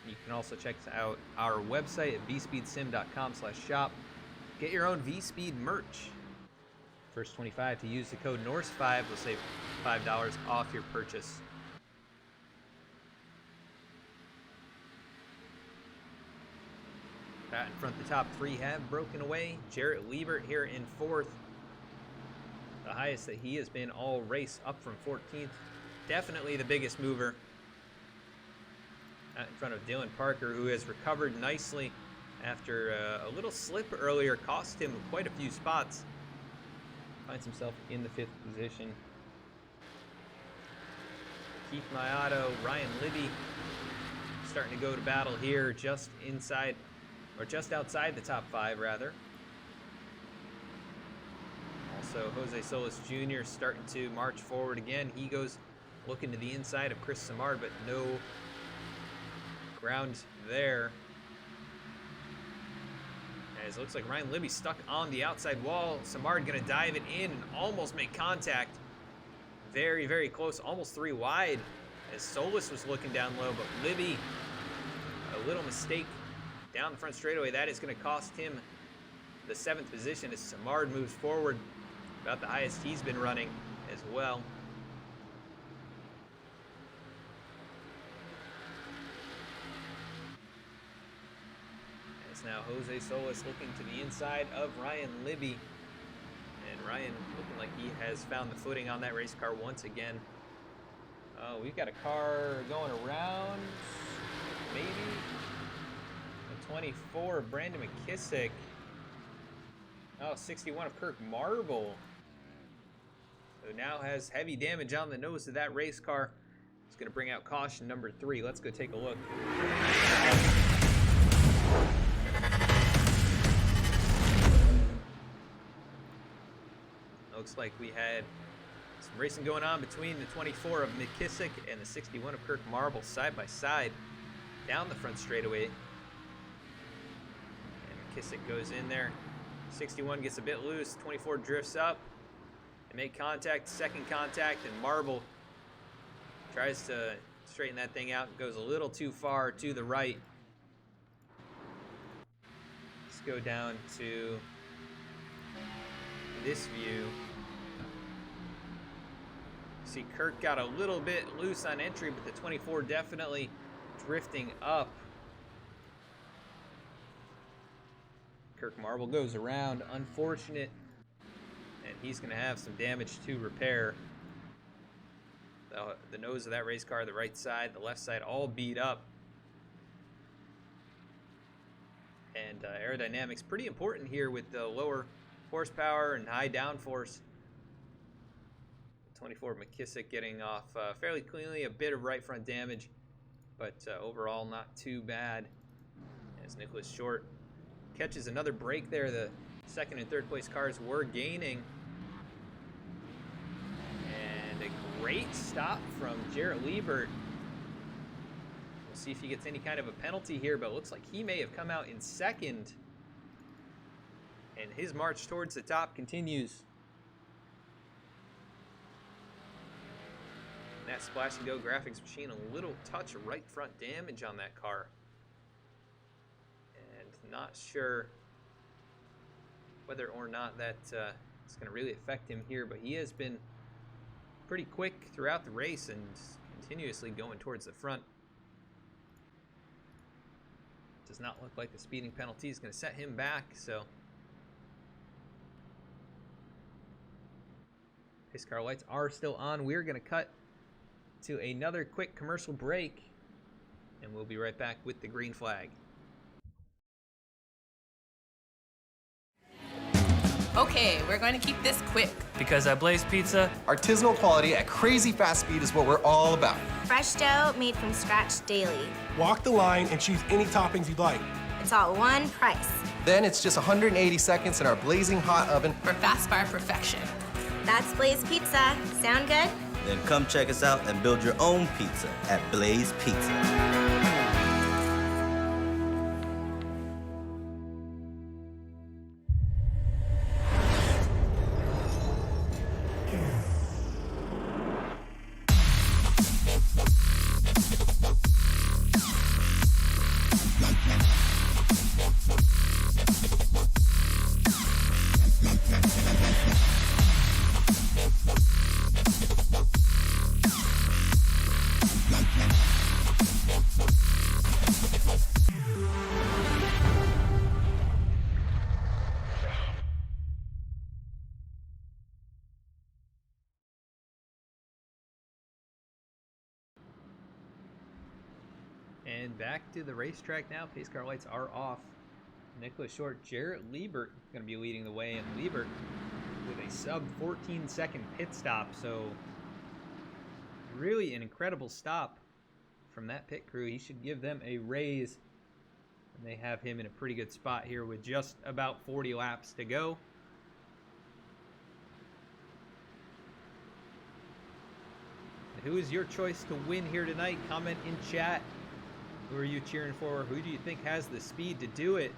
S1: You can also check out our website at vspeedsim.com/shop. Get your own V-Speed merch. First 25 to use the code NORSE5 will save $5 off your purchase. Out in front, the top three have broken away. Jarrett Liebert here in 4th. The highest that he has been all race, up from 14th. Definitely the biggest mover. Out in front of Dylan Parker, who has recovered nicely after a little slip earlier. Cost him quite a few spots. Finds himself in the 5th position. Keith Mayato, Ryan Libby starting to go to battle here, just inside, or just outside the top 5 rather. Also Jose Solis Jr. starting to march forward again. He goes looking to the inside of Chris Samard, but no ground there. As it looks like Ryan Libby stuck on the outside wall. Samard gonna dive it in and almost make contact. Very, very close, almost 3 wide as Solis was looking down low, but Libby, a little mistake down the front straightaway. That is gonna cost him the 7th position as Samard moves forward, about the highest he's been running as well. Now Jose Solis looking to the inside of Ryan Libby, and Ryan looking like he has found the footing on that race car once again. We've got a car going around, maybe a 24 of Brandon McKissick. 61 of Kirk Marble, who now has heavy damage on the nose of that race car. It's going to bring out caution number 3. Let's go take a look. Looks like we had some racing going on between the 24 of McKissick and the 61 of Kirk Marble side by side down the front straightaway. And McKissick goes in there. 61 gets a bit loose. 24 drifts up. They make contact, second contact, and Marble tries to straighten that thing out and goes a little too far to the right. Let's go down to this view. See, Kirk got a little bit loose on entry, but the 24 definitely drifting up. Kirk Marble goes around, unfortunate, and he's going to have some damage to repair. The nose of that race car, the right side, the left side, all beat up. And aerodynamics pretty important here with the lower horsepower and high downforce. 24 McKissick getting off fairly cleanly, a bit of right front damage, but overall not too bad. As Nicholas Short catches another break there, the 2nd and 3rd place cars were gaining. And a great stop from Jarrett Liebert. We'll see if he gets any kind of a penalty here, but it looks like he may have come out in 2nd. And his march towards the top continues. That Splash and Go graphics machine, a little touch of right front damage on that car. And not sure whether or not that is going to really affect him here, but he has been pretty quick throughout the race and continuously going towards the front. Does not look like the speeding penalty is going to set him back, so his car lights are still on. We're going to cut to another quick commercial break, and we'll be right back with the green flag.
S2: Okay, we're going to keep this quick.
S9: Because at Blaze Pizza,
S4: artisanal quality at crazy fast speed is what we're all about.
S5: Fresh dough made from scratch daily.
S6: Walk the line and choose any toppings you'd like.
S5: It's all one price.
S4: Then it's just 180 seconds in our blazing hot oven
S2: For fast bar perfection.
S5: That's Blaze Pizza. Sound good?
S7: Then come check us out and build your own pizza at Blaze Pizza.
S1: And back to the racetrack now. Pace car lights are off. Nicholas Short, Jarrett Liebert going to be leading the way, and Liebert with a sub 14-second pit stop. So really an incredible stop from that pit crew. He should give them a raise. And they have him in a pretty good spot here with just about 40 laps to go. Who is your choice to win here tonight? Comment in chat. Who are you cheering for? Who do you think has the speed to do it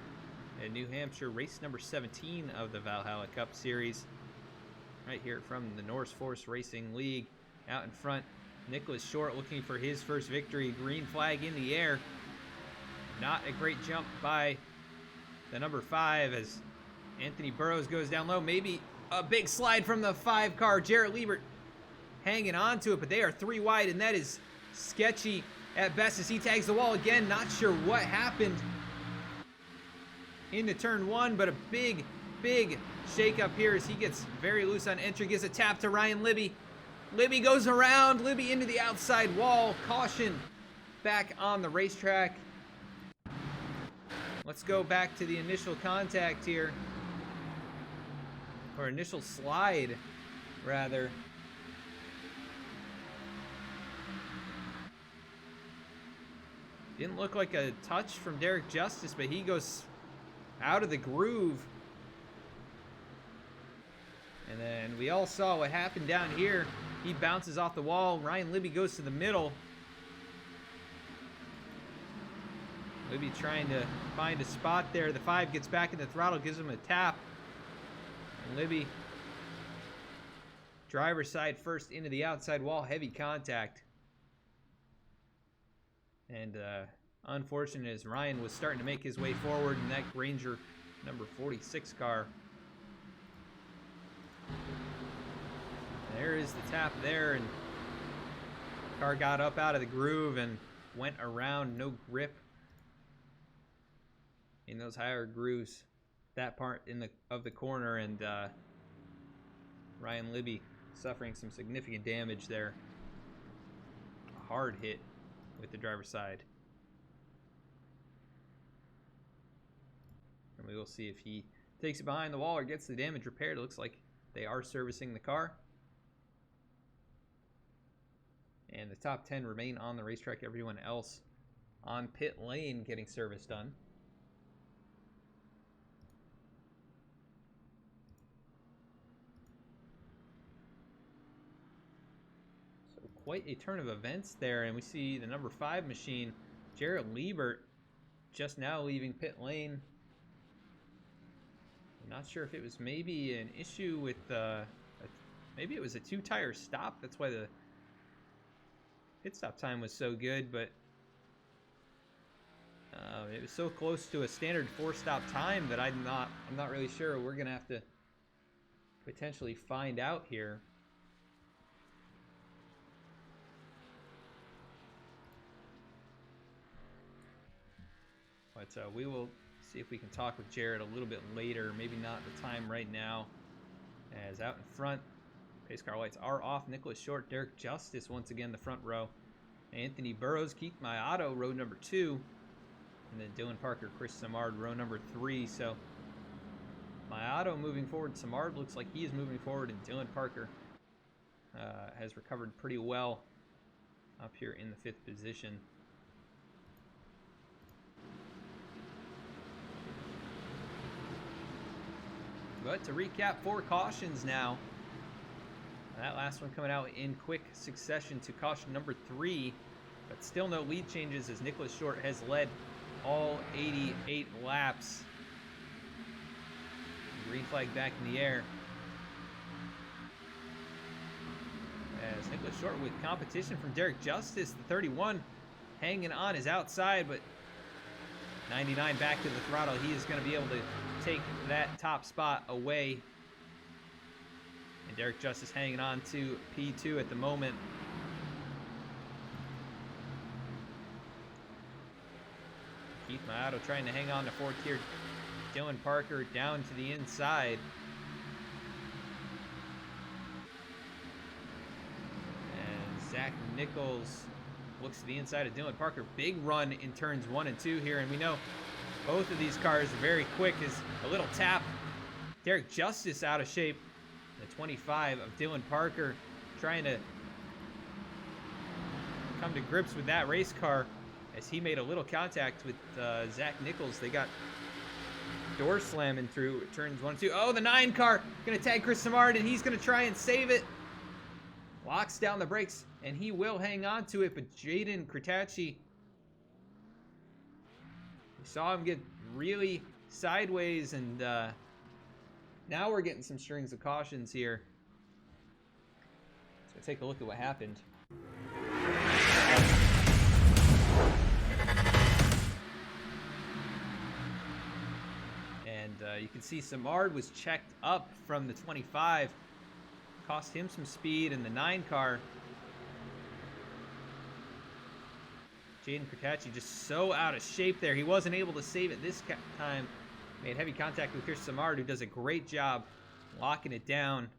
S1: at New Hampshire, race number 17 of the Valhalla Cup Series? Right here from the NorseForce Racing League. Out in front, Nicholas Short looking for his first victory. Green flag in the air. Not a great jump by the number 5 as Anthony Burrows goes down low. Maybe a big slide from the 5 car. Jarrett Liebert hanging on to it, but they are 3 wide, and that is sketchy at best as he tags the wall again. Not sure what happened into turn 1, but a big shake up here as he gets very loose on entry. Gives a tap to Ryan Libby. Libby goes around. Libby into the outside wall. Caution back on the racetrack. Let's go back to the initial contact here, or initial slide rather. Didn't look like a touch from Derek Justice, but he goes out of the groove. And then we all saw what happened down here. He bounces off the wall. Ryan Libby goes to the middle. Libby trying to find a spot there. The 5 gets back in the throttle, gives him a tap. And Libby, driver's side first into the outside wall, heavy contact. And unfortunate as Ryan was starting to make his way forward in that Granger number 46 car. There is the tap there, and the car got up out of the groove and went around. No grip in those higher grooves, that part of the corner, and Ryan Libby suffering some significant damage there. A hard hit with the driver's side. And we will see if he takes it behind the wall or gets the damage repaired. It looks like they are servicing the car. And the top 10 remain on the racetrack. Everyone else on pit lane getting service done. Quite a turn of events there, and we see the number 5 machine, Jarrett Liebert, just now leaving pit lane. I'm not sure if it was maybe an issue with maybe it was a 2-tire stop. That's why the pit stop time was so good, but it was so close to a standard 4-stop time that I'm not really sure. We're gonna have to potentially find out here. But we will see if we can talk with Jarrett a little bit later. Maybe not the time right now. As out in front, pace car lights are off. Nicholas Short, Derek Justice once again the front row. Anthony Burrows, Keith Mayato, row number 2. And then Dylan Parker, Chris Samard, row number 3. So Mayato moving forward. Samard looks like he is moving forward. And Dylan Parker has recovered pretty well up here in the 5th position. But to recap, 4 cautions now. That last one coming out in quick succession to caution number 3. But still no lead changes as Nicholas Short has led all 88 laps. Green flag back in the air. As Nicholas Short with competition from Derek Justice, the 31, hanging on his outside, but 99 back to the throttle. He is going to be able to take that top spot away. And Derek Justice hanging on to P2 at the moment. Keith Mayato trying to hang on to 4th here. Dylan Parker down to the inside. And Zach Nichols looks to the inside of Dylan Parker. Big run in turns 1 and 2 here, and we know both of these cars are very quick. As a little tap, Derek Justice out of shape. The 25 of Dylan Parker trying to come to grips with that race car as he made a little contact with Zach Nichols. They got door slamming through turns 1 and 2. Oh, the 9 car gonna tag Chris Samard, and he's gonna try and save it. Locks down the brakes, and he will hang on to it, but Jaden Kratacci, we saw him get really sideways, and now we're getting some strings of cautions here. So take a look at what happened. And you can see Samard was checked up from the 25. Cost him some speed in the 9 car. Jaden Kratacci just so out of shape there. He wasn't able to save it this time. Made heavy contact with Chris Samard, who does a great job locking it down.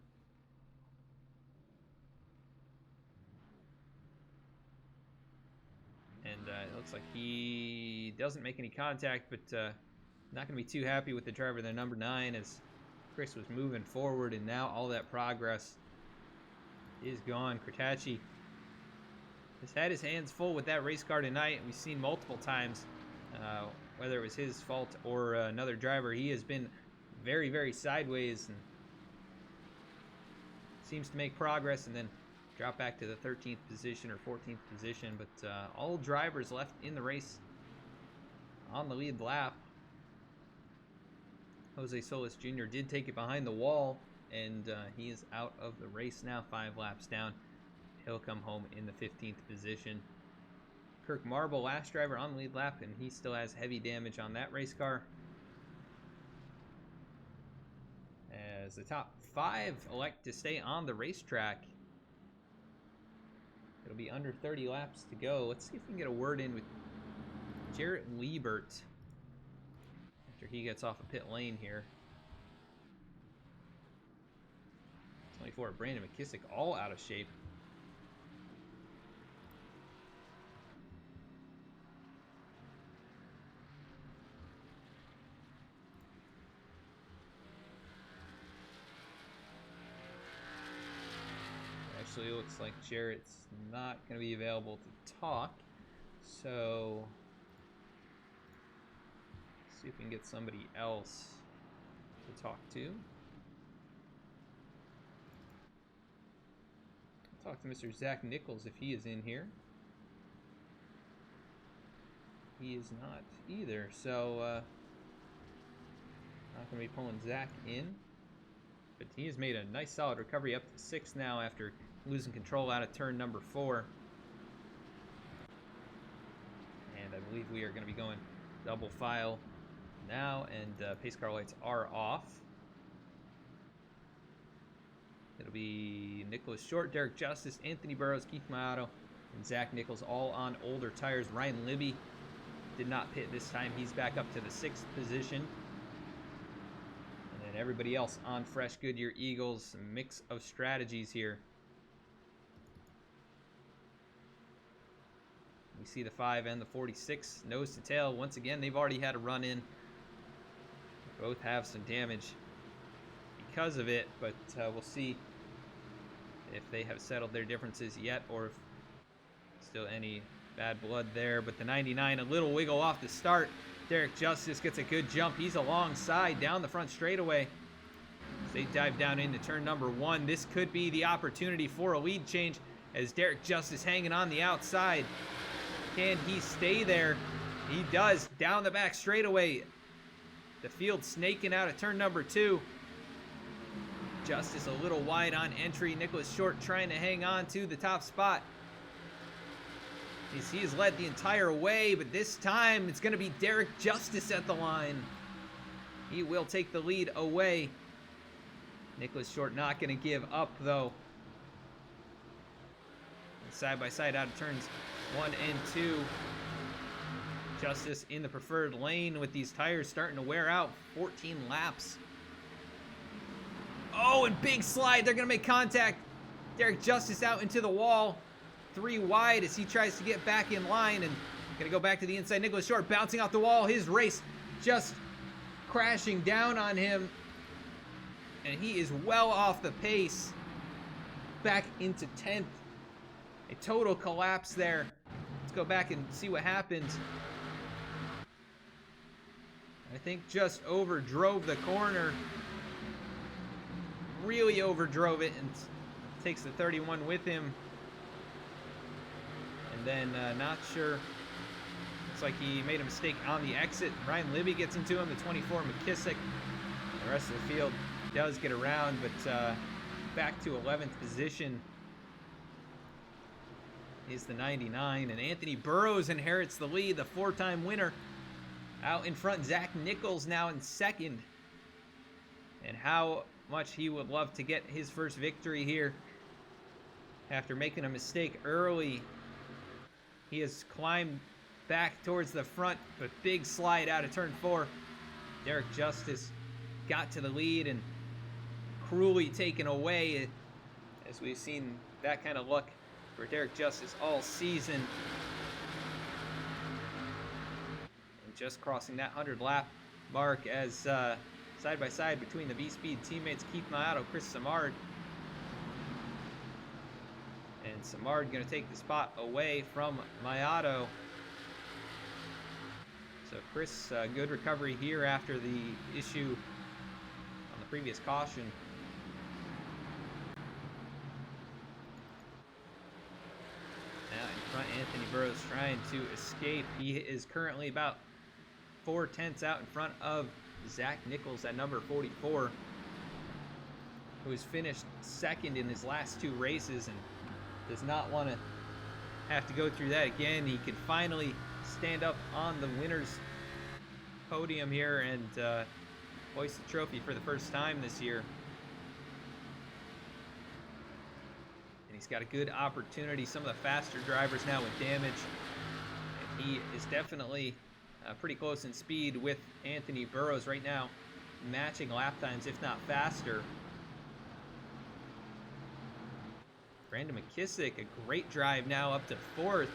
S1: And it looks like he doesn't make any contact, but not going to be too happy with the driver, the number 9, as Chris was moving forward, and now all that progress is gone. Kratacci has had his hands full with that race car tonight, and we've seen multiple times, whether it was his fault or another driver, he has been very, very sideways and seems to make progress and then drop back to the 13th position or 14th position. But all drivers left in the race on the lead lap. Jose Solis Jr. did take it behind the wall, and he is out of the race now, 5 laps down. He'll come home in the 15th position. Kirk Marble, last driver on the lead lap, and he still has heavy damage on that race car. As the top 5 elect to stay on the racetrack. It'll be under 30 laps to go. Let's see if we can get a word in with Jarrett Liebert after he gets off a pit lane here. 24, Brandon McKissick, all out of shape. Actually, it looks like Jarrett's not going to be available to talk, so let's see if we can get somebody else to talk to. I'll talk to Mr. Zach Nichols if he is in here. He is not either, so not going to be pulling Zach in. But he has made a nice solid recovery up to 6th now after losing control out of turn number 4. And I believe we are going to be going double file now, and pace car lights are off. It'll be Nicholas Short, Derek Justice, Anthony Burrows, Keith Maotto, and Zach Nichols all on older tires. Ryan Libby did not pit this time. He's back up to the 6th position. And then everybody else on fresh Goodyear Eagles. A mix of strategies here. We see the 5 and the 46 nose to tail. Once again, they've already had a run in. Both have some damage because of it, but we'll see if they have settled their differences yet or if still any bad blood there. But the 99, a little wiggle off the start. Derek Justice gets a good jump. He's alongside down the front straightaway. As they dive down into turn number 1. This could be the opportunity for a lead change as Derek Justice hanging on the outside. Can he stay there? He does. Down the back straightaway. The field snaking out at turn number 2. Justice a little wide on entry. Nicholas Short trying to hang on to the top spot. He has led the entire way, but this time it's going to be Derek Justice at the line. He will take the lead away. Nicholas Short not going to give up, though. Side by side out of turns 1 and 2. Justice in the preferred lane with these tires starting to wear out. 14 laps. Oh, and big slide. They're going to make contact. Derek Justice out into the wall. 3 wide as he tries to get back in line, and gonna go back to the inside. Nicholas Short bouncing off the wall. His race just crashing down on him, and he is well off the pace. Back into 10th. A total collapse there. Let's go back and see what happened. I think just overdrove the corner. Really overdrove it and takes the 31 with him. And then not sure. Looks like he made a mistake on the exit. Ryan Libby gets into him, the 24 McKissick. The rest of the field does get around, but back to 11th position is the 99, and Anthony Burrows inherits the lead, the 4-time winner. Out in front, Zach Nichols now in second. And how much he would love to get his first victory here after making a mistake early. He has climbed back towards the front, but big slide out of turn 4. Derek Justice got to the lead and cruelly taken away, as we've seen that kind of luck for Derek Justice all season. And just crossing that 100 lap mark as side by side between the V-Speed teammates Keith Mayato, Chris Samard. And Samard going to take the spot away from Mayato. So Chris, good recovery here after the issue on the previous caution. Now in front, Anthony Burrows trying to escape. He is currently about 4/10 out in front of Zach Nichols at number 44, who has finished second in his last 2 races and does not want to have to go through that again. He could finally stand up on the winner's podium here and hoist the trophy for the first time this year. And he's got a good opportunity. Some of the faster drivers now with damage. And he is definitely pretty close in speed with Anthony Burrows right now, matching lap times, if not faster. Brandon McKissick, a great drive now up to 4th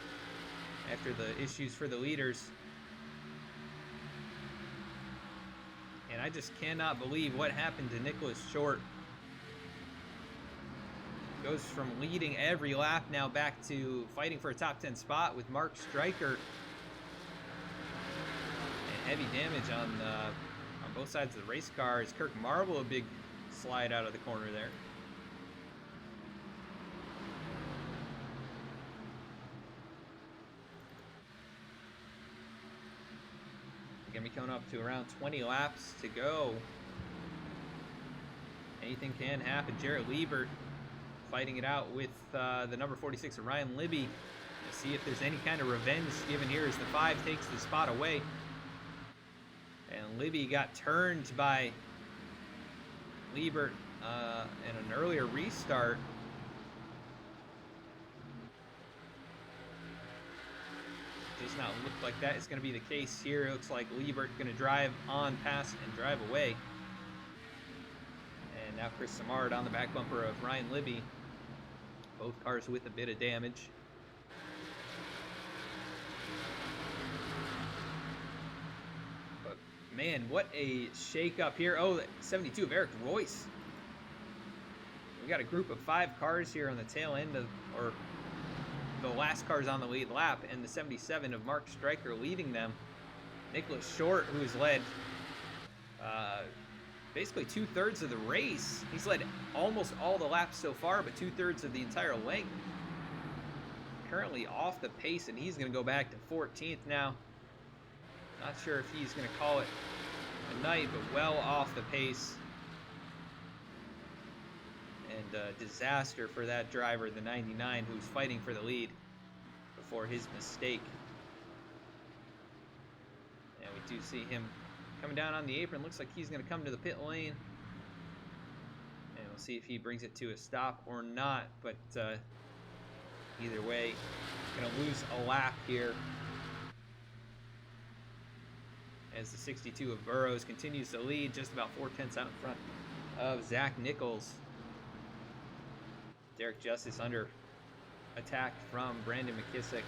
S1: after the issues for the leaders. And I just cannot believe what happened to Nicholas Short. Goes from leading every lap now back to fighting for a top 10 spot with Mark Stryker. And heavy damage on both sides of the race car. As Kirk Marble, a big slide out of the corner there. Going to be coming up to around 20 laps to go. Anything can happen. Jarrett Liebert fighting it out with the number 46 of Ryan Libby to see if there's any kind of revenge given here as the 5 takes the spot away. And Libby got turned by Liebert in an earlier restart. Does not look like that is going to be the case here. It looks like Liebert going to drive on past and drive away. And now Chris Samard on the back bumper of Ryan Libby. Both cars with a bit of damage. But man, what a shake-up here. Oh, 72 of Eric Royce. We got a group of 5 cars here on the tail end of, or the last cars on the lead lap, and the 77 of Mark Stryker leading them. Nicholas Short, who has led basically 2/3 of the race. He's led almost all the laps so far, but 2/3 of the entire length. Currently off the pace, and he's going to go back to 14th now. Not sure if he's going to call it a night, but well off the pace. And disaster for that driver, the 99, who's fighting for the lead before his mistake. And we do see him coming down on the apron. Looks like he's going to come to the pit lane. And we'll see if he brings it to a stop or not. But either way, going to lose a lap here as the 62 of Burrows continues to lead, just about 4/10 out in front of Zach Nichols. Derek Justice under attack from Brandon McKissick.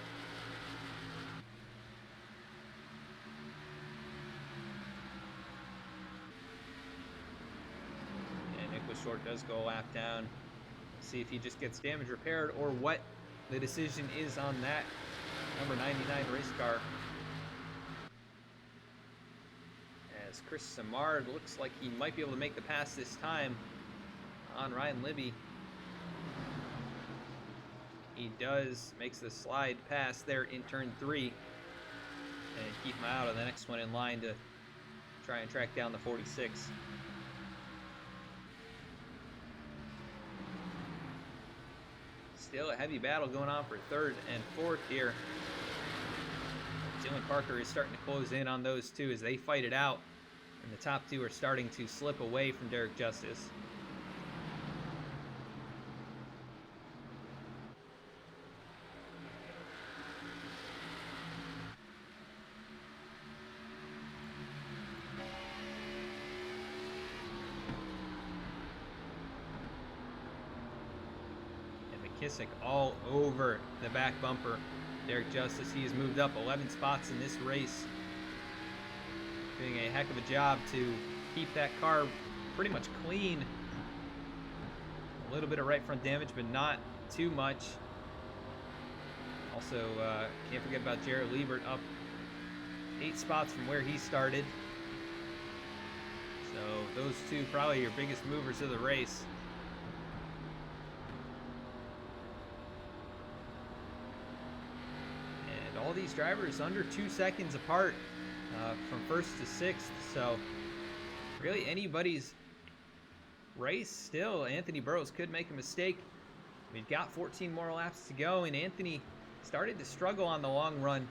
S1: And Nicholas Short does go a lap down. See if he just gets damage repaired or what the decision is on that number 99 race car. As Chris Samard looks like he might be able to make the pass this time on Ryan Libby. He does, makes the slide pass there in turn 3 and keep him out of the next one in line to try and track down the 46. Still a heavy battle going on for 3rd and 4th here. Dylan Parker is starting to close in on those two as they fight it out, and the top 2 are starting to slip away from Derek Justice. McKissick all over the back bumper. Derek Justice, he has moved up 11 spots in this race. Doing a heck of a job to keep that car pretty much clean. A little bit of right front damage, but not too much. Also, can't forget about Jared Liebert, up 8 spots from where he started. So those two probably your biggest movers of the race. All these drivers under 2 seconds apart from 1st to 6th, so really anybody's race still. Anthony Burrows could make a mistake. We've got 14 more laps to go, and Anthony started to struggle on the long run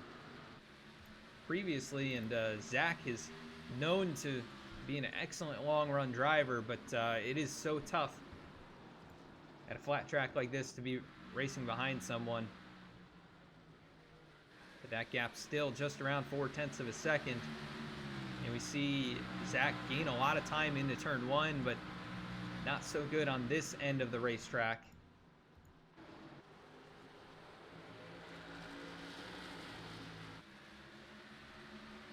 S1: previously, and Zach is known to be an excellent long run driver, but it is so tough at a flat track like this to be racing behind someone. But that gap still just around 0.4 of a second. And we see Zach gain a lot of time into turn 1, but not so good on this end of the racetrack.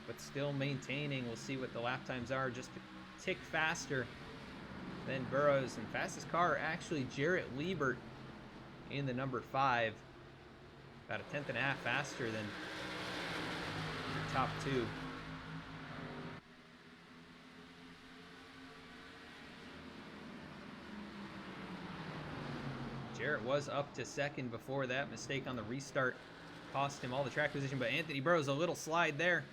S1: But still maintaining. We'll see what the lap times are. Just a tick faster than Burrows. And fastest car, actually, Jarrett Liebert in the number 5. About a 1/10 and a half faster than the top 2. Jarrett was up to 2nd before that. Mistake on the restart cost him all the track position, but Anthony Burrows, a little slide there.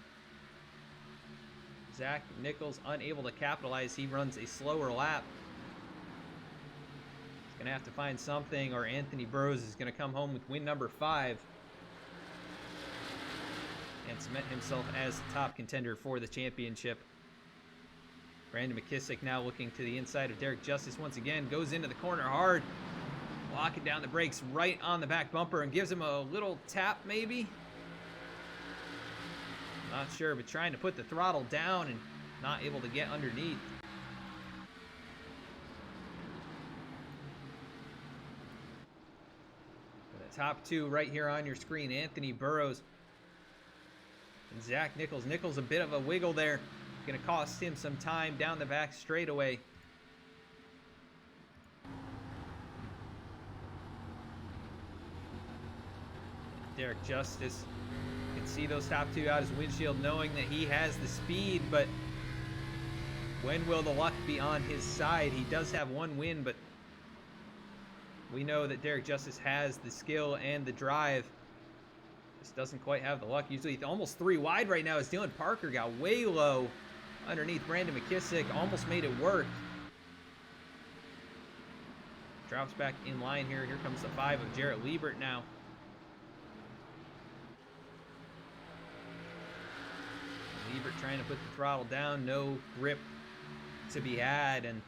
S1: Zach Nichols unable to capitalize. He runs a slower lap. Gonna have to find something, or Anthony Burrows is gonna come home with win number 5 and cement himself as the top contender for the championship. Brandon McKissick now looking to the inside of Derek Justice once again, goes into the corner hard, locking down the brakes right on the back bumper and gives him a little tap maybe. Not sure, but trying to put the throttle down and not able to get underneath. Top 2 right here on your screen, Anthony Burrows and Zach Nichols. Nichols a bit of a wiggle there. Going to cost him some time down the back straightaway. Derek Justice can see those top 2 out his windshield, knowing that he has the speed, but when will the luck be on his side? He does have 1 win, but we know that Derek Justice has the skill and the drive. Just doesn't quite have the luck. Usually almost 3 wide right now as Dylan Parker got way low underneath Brandon McKissick. Almost made it work. Drops back in line here. Here comes the 5 of Jarrett Liebert now. Liebert trying to put the throttle down. No grip to be had. And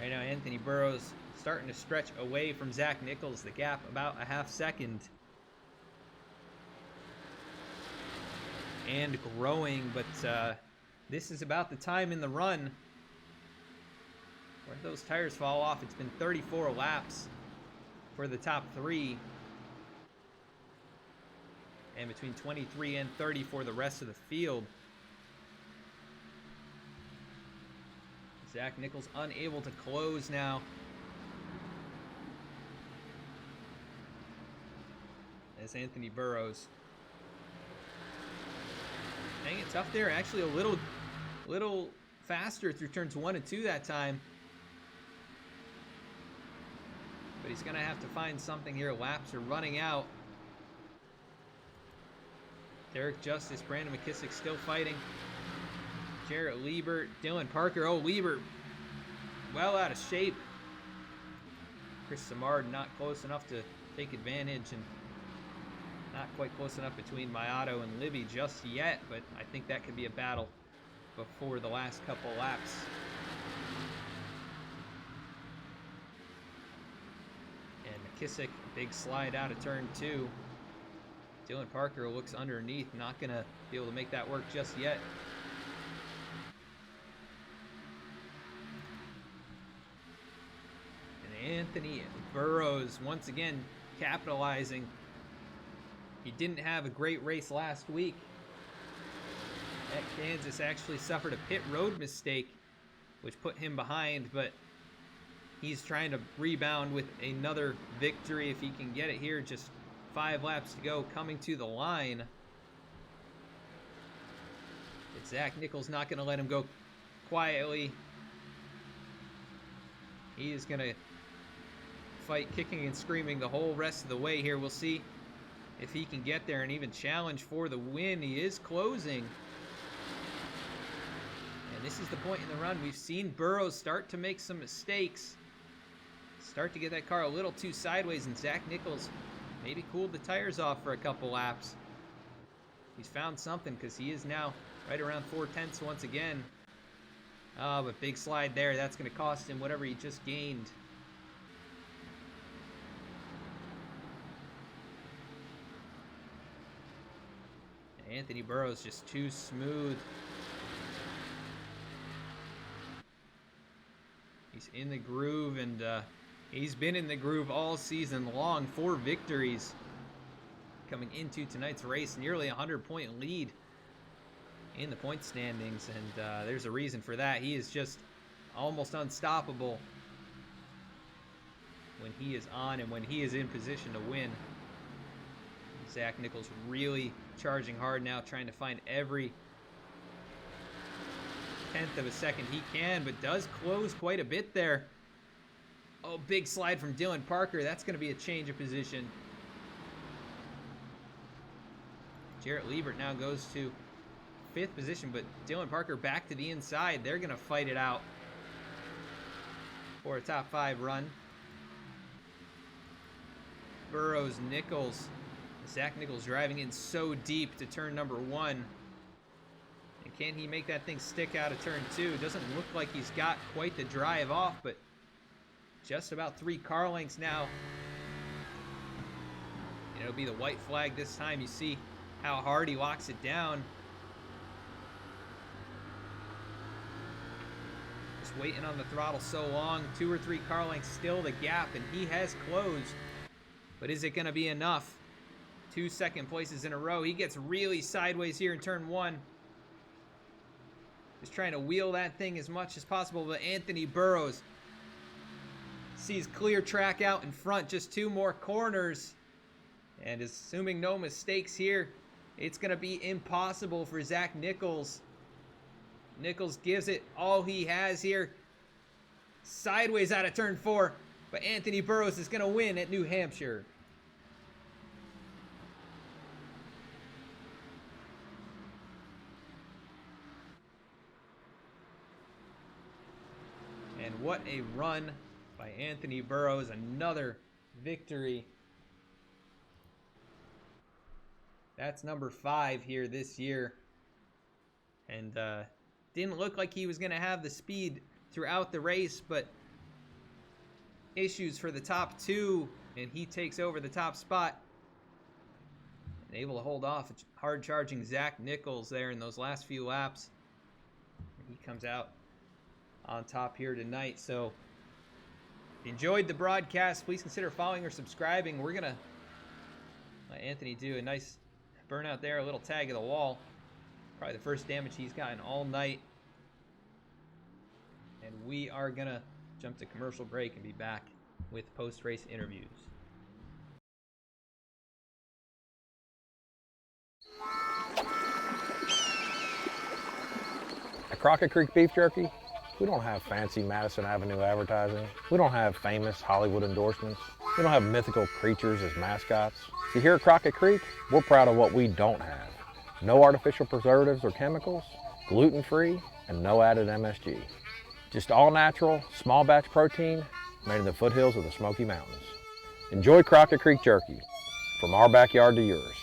S1: right now Anthony Burrows starting to stretch away from Zach Nichols. The gap about a half second. And growing, but this is about the time in the run where those tires fall off. It's been 34 laps for the top 3. And between 23 and 30 for the rest of the field. Zach Nichols unable to close now. As Anthony Burrows hanging it tough there. Actually a little faster through turns 1 and 2 that time. But he's gonna have to find something here. Laps are running out. Derek Justice, Brandon McKissick still fighting. Jarrett Liebert, Dylan Parker. Oh, Liebert well out of shape. Chris Samard not close enough to take advantage, and not quite close enough between Mayato and Libby just yet, but I think that could be a battle before the last couple laps. And McKissick, big slide out of turn 2. Dylan Parker looks underneath, not gonna be able to make that work just yet. And Anthony Burrows once again capitalizing. He didn't have a great race last week at Kansas. Actually suffered a pit road mistake, which put him behind, but he's trying to rebound with another victory if he can get it here. Just 5 laps to go, coming to the line. But Zach Nichols not going to let him go quietly. He is going to fight kicking and screaming the whole rest of the way here. We'll see if he can get there and even challenge for the win. He is closing. And this is the point in the run. We've seen Burrows start to make some mistakes. Start to get that car a little too sideways, and Zach Nichols maybe cooled the tires off for a couple laps. He's found something, because he is now right around 4/10 once again. Oh, but big slide there. That's going to cost him whatever he just gained. Anthony Burrows just too smooth. He's in the groove, and he's been in the groove all season long. 4 victories coming into tonight's race. Nearly a 100-point lead in the point standings, and there's a reason for that. He is just almost unstoppable when he is on and when he is in position to win. Zach Nichols really charging hard now, trying to find every 1/10 of a second he can, but does close quite a bit there. Oh, big slide from Dylan Parker. That's going to be a change of position. Jarrett Liebert now goes to 5th position, but Dylan Parker back to the inside. They're going to fight it out for a top 5 run. Burrows, Nichols. Zach Nichols driving in so deep to turn number 1. And can he make that thing stick out of turn 2? Doesn't look like he's got quite the drive off, but just about 3 car lengths now. And it'll be the white flag this time. You see how hard he locks it down. Just waiting on the throttle so long. 2 or 3 car lengths still the gap, and he has closed. But is it going to be enough? 2 second places in a row. He gets really sideways here in turn 1. Just trying to wheel that thing as much as possible, but Anthony Burrows sees clear track out in front, just 2 more corners. And assuming no mistakes here, it's going to be impossible for Zach Nichols. Nichols gives it all he has here. Sideways out of turn 4, but Anthony Burrows is going to win at New Hampshire. And what a run by Anthony Burrows. Another victory. That's number 5 here this year. And didn't look like he was going to have the speed throughout the race, but issues for the top 2, and he takes over the top spot. And able to hold off hard charging Zach Nichols there in those last few laps. He comes out on top here tonight. So you enjoyed the broadcast, please consider following or subscribing. We're going to let Anthony do a nice burnout there, a little tag of the wall. Probably the first damage he's gotten all night. And we are going to jump to commercial break and be back with post-race interviews.
S3: At Crockett Creek Beef Jerky, we don't have fancy Madison Avenue advertising. We don't have famous Hollywood endorsements. We don't have mythical creatures as mascots. See, here at Crockett Creek, we're proud of what we don't have. No artificial preservatives or chemicals, gluten-free, and no added MSG. Just all natural, small batch protein made in the foothills of the Smoky Mountains. Enjoy Crockett Creek Jerky, from our backyard to yours.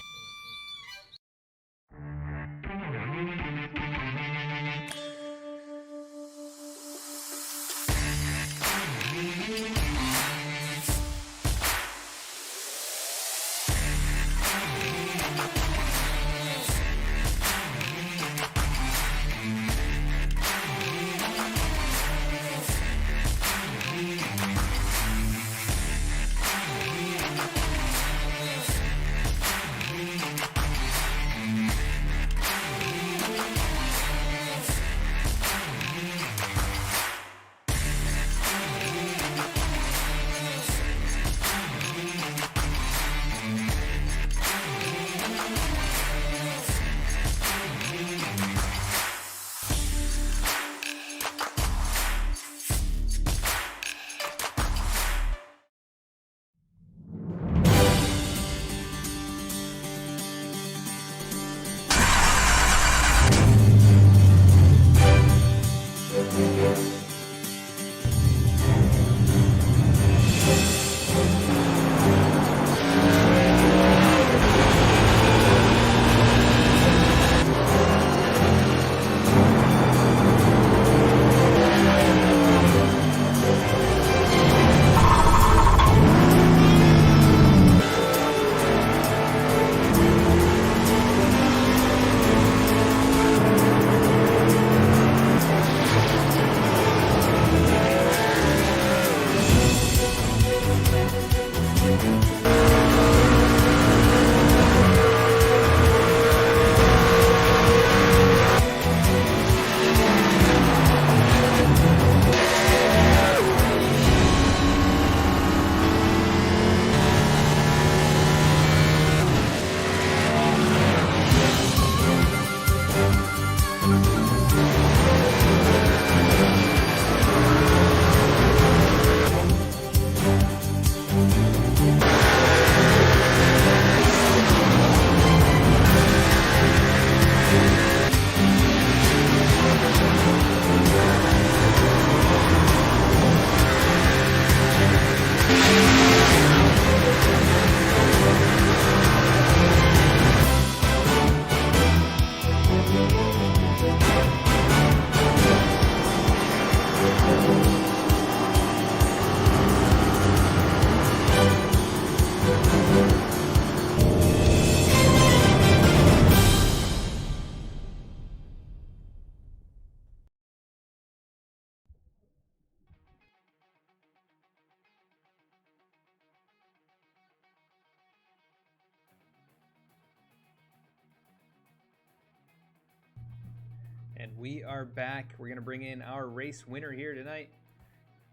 S1: And we are back. We're going to bring in our race winner here tonight,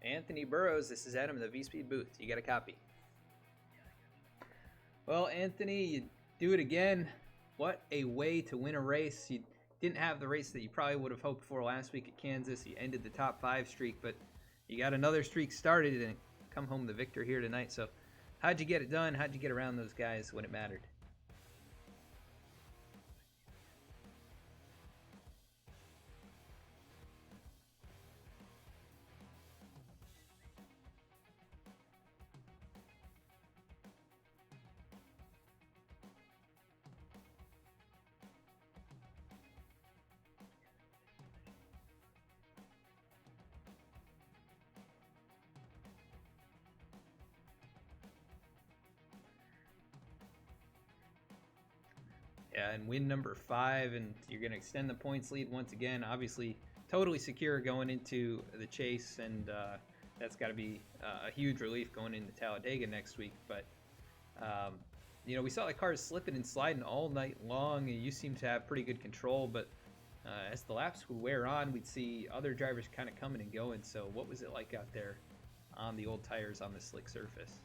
S1: Anthony Burrows. This is Adam in the V-Speed booth. You got a copy. Well, Anthony, you do it again. What a way to win a race. You didn't have the race that you probably would have hoped for last week at Kansas. You ended the top 5 streak, but you got another streak started and come home the victor here tonight. So how'd you get it done? How'd you get around those guys when it mattered? Yeah, and win number 5, and you're going to extend the points lead once again. Obviously, totally secure going into the chase, and that's got to be a huge relief going into Talladega next week. But you know, we saw the cars slipping and sliding all night long, and you seem to have pretty good control. But as the laps would wear on, we'd see other drivers kind of coming and going. So what was it like out there on the old tires on the slick surface?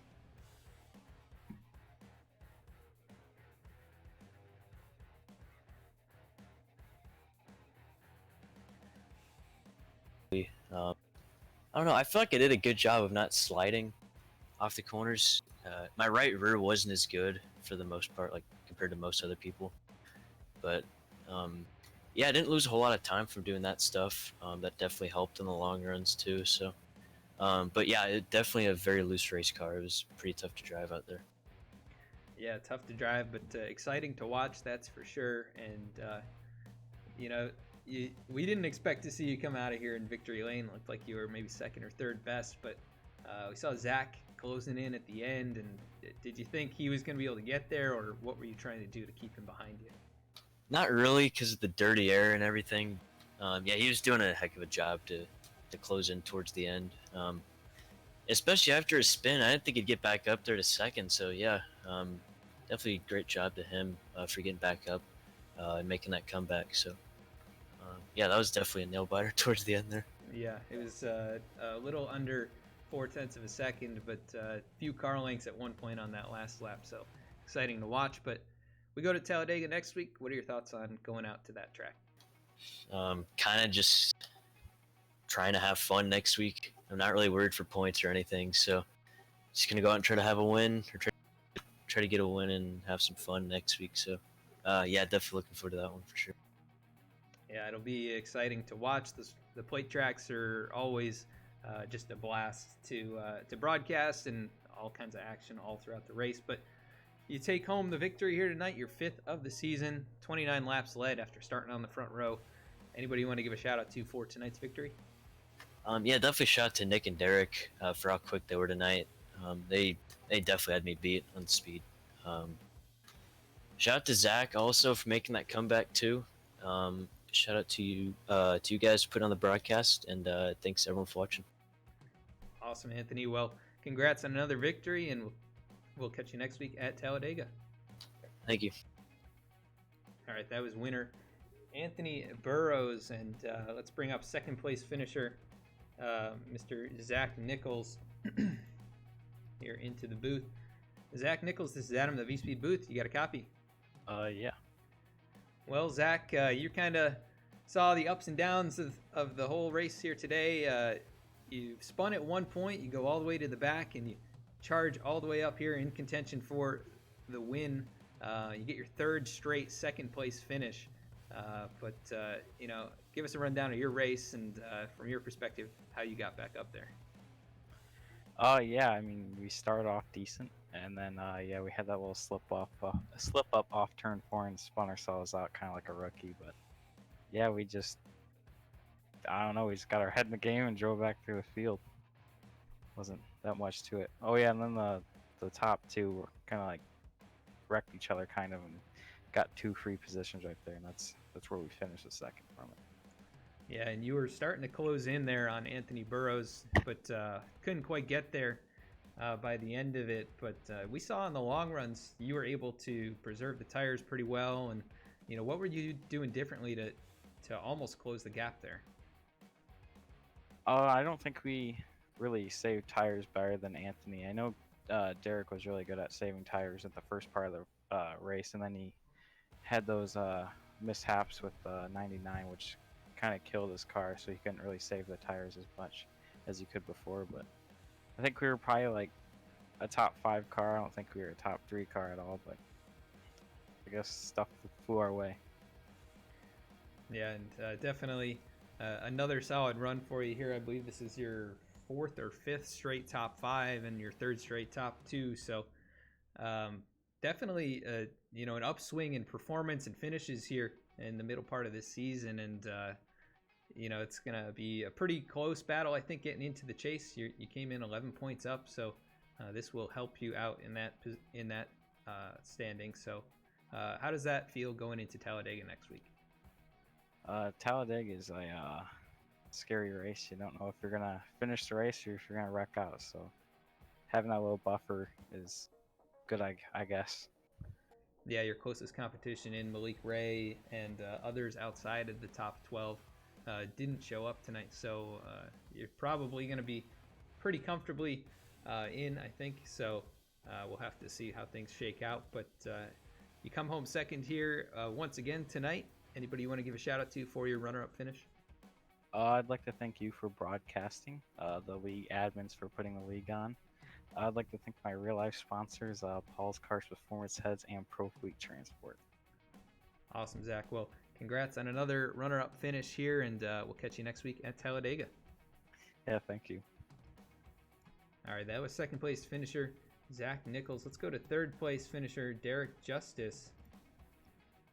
S10: I don't know. I feel like I did a good job of not sliding off the corners. My right rear wasn't as good for the most part, like compared to most other people. But yeah, I didn't lose a whole lot of time from doing that stuff. That definitely helped in the long runs too. So, but yeah, it definitely a very loose race car. It was pretty tough to drive out there.
S1: Yeah, tough to drive, but exciting to watch. That's for sure. And you know, we didn't expect to see you come out of here in victory lane. Looked like you were maybe second or third best, but we saw Zach closing in at the end. And did you think he was going to be able to get there, or what were you trying to do to keep him behind you?
S10: Not really, because of the dirty air and everything. Yeah, he was doing a heck of a job to close in towards the end. Especially after a spin, I didn't think he'd get back up there to second. So yeah, definitely great job to him for getting back up and making that comeback. So yeah, that was definitely a nail biter towards the end there.
S1: Yeah, it was a little under 0.4 of a second, but a few car lengths at one point on that last lap. So exciting to watch. But we go to Talladega next week. What are your thoughts on going out to that track?
S10: Kind of just trying to have fun next week. I'm not really worried for points or anything, so just gonna go out and try to have a win, or try to get a win and have some fun next week. So yeah, definitely looking forward to that one for sure.
S1: Yeah, it'll be exciting to watch. The plate tracks are always just a blast to broadcast, and all kinds of action all throughout the race. But you take home the victory here tonight, your 5th of the season, 29 laps led after starting on the front row. Anybody you want to give a shout out to for tonight's victory?
S10: Yeah, definitely shout out to Nick and Derek for how quick they were tonight. They definitely had me beat on speed. Shout out to Zach also for making that comeback too. Shout out to you guys for putting on the broadcast, and thanks everyone for watching.
S1: Awesome, Anthony. Well, congrats on another victory, and we'll catch you next week at Talladega.
S10: Thank you.
S1: All right, that was winner Anthony Burrows, and let's bring up second place finisher Mr. Zach Nichols here into the booth. Zach Nichols, this is Adam, the V-Speed booth. You got a copy?
S11: Yeah.
S1: Well, Zach, you kind of saw the ups and downs of the whole race here today. You spun at one point, you go all the way to the back, and you charge all the way up here in contention for the win. You get your third straight second place finish. But you know, give us a rundown of your race and from your perspective, how you got back up there.
S11: Yeah, I mean, we started off decent, and then yeah, we had that little slip up off turn 4 and spun ourselves out kind of like a rookie. But yeah, we just, I don't know, we just got our head in the game and drove back through the field. Wasn't that much to it. Oh yeah, and then the top two were kind of like wrecked each other kind of, and got 2 free positions right there, and that's where we finished the second from it.
S1: Yeah, and you were starting to close in there on Anthony Burrows, but couldn't quite get there by the end of it. But we saw in the long runs you were able to preserve the tires pretty well. And you know, what were you doing differently to almost close the gap there?
S11: I don't think we really saved tires better than Anthony. I know Derek was really good at saving tires at the first part of the race, and then he had those mishaps with 99, which kind of killed his car, so he couldn't really save the tires as much as he could before. But I think we were probably like a top 5 car. I don't think we were a top 3 car at all, but I guess stuff flew our way.
S1: Yeah, and definitely another solid run for you here. I believe this is your 4th or 5th straight top 5 and your 3rd straight top 2. So definitely you know, an upswing in performance and finishes here in the middle part of this season. And you know, it's gonna be a pretty close battle, I think, getting into the chase. You came in 11 points up, so this will help you out in that standing. So how does that feel going into Talladega next week?
S11: Talladega is scary race. You don't know if you're gonna finish the race or if you're gonna wreck out. So having that little buffer is good, I guess.
S1: Yeah, your closest competition in Malik Ray and others outside of the top 12 didn't show up tonight, so you're probably going to be pretty comfortably in, I think. So we'll have to see how things shake out. But you come home second here once again tonight. Anybody you want to give a shout out to for your runner-up finish?
S11: I'd like to thank you for broadcasting, the league admins for putting the league on. I'd like to thank my real-life sponsors, Paul's Cars Performance Heads and Pro Fleet Transport.
S1: Awesome, Zach. Well, congrats on another runner-up finish here, and we'll catch you next week at Talladega.
S11: Yeah, thank you.
S1: All right, that was second place finisher Zach Nichols. Let's go to third place finisher Derek Justice.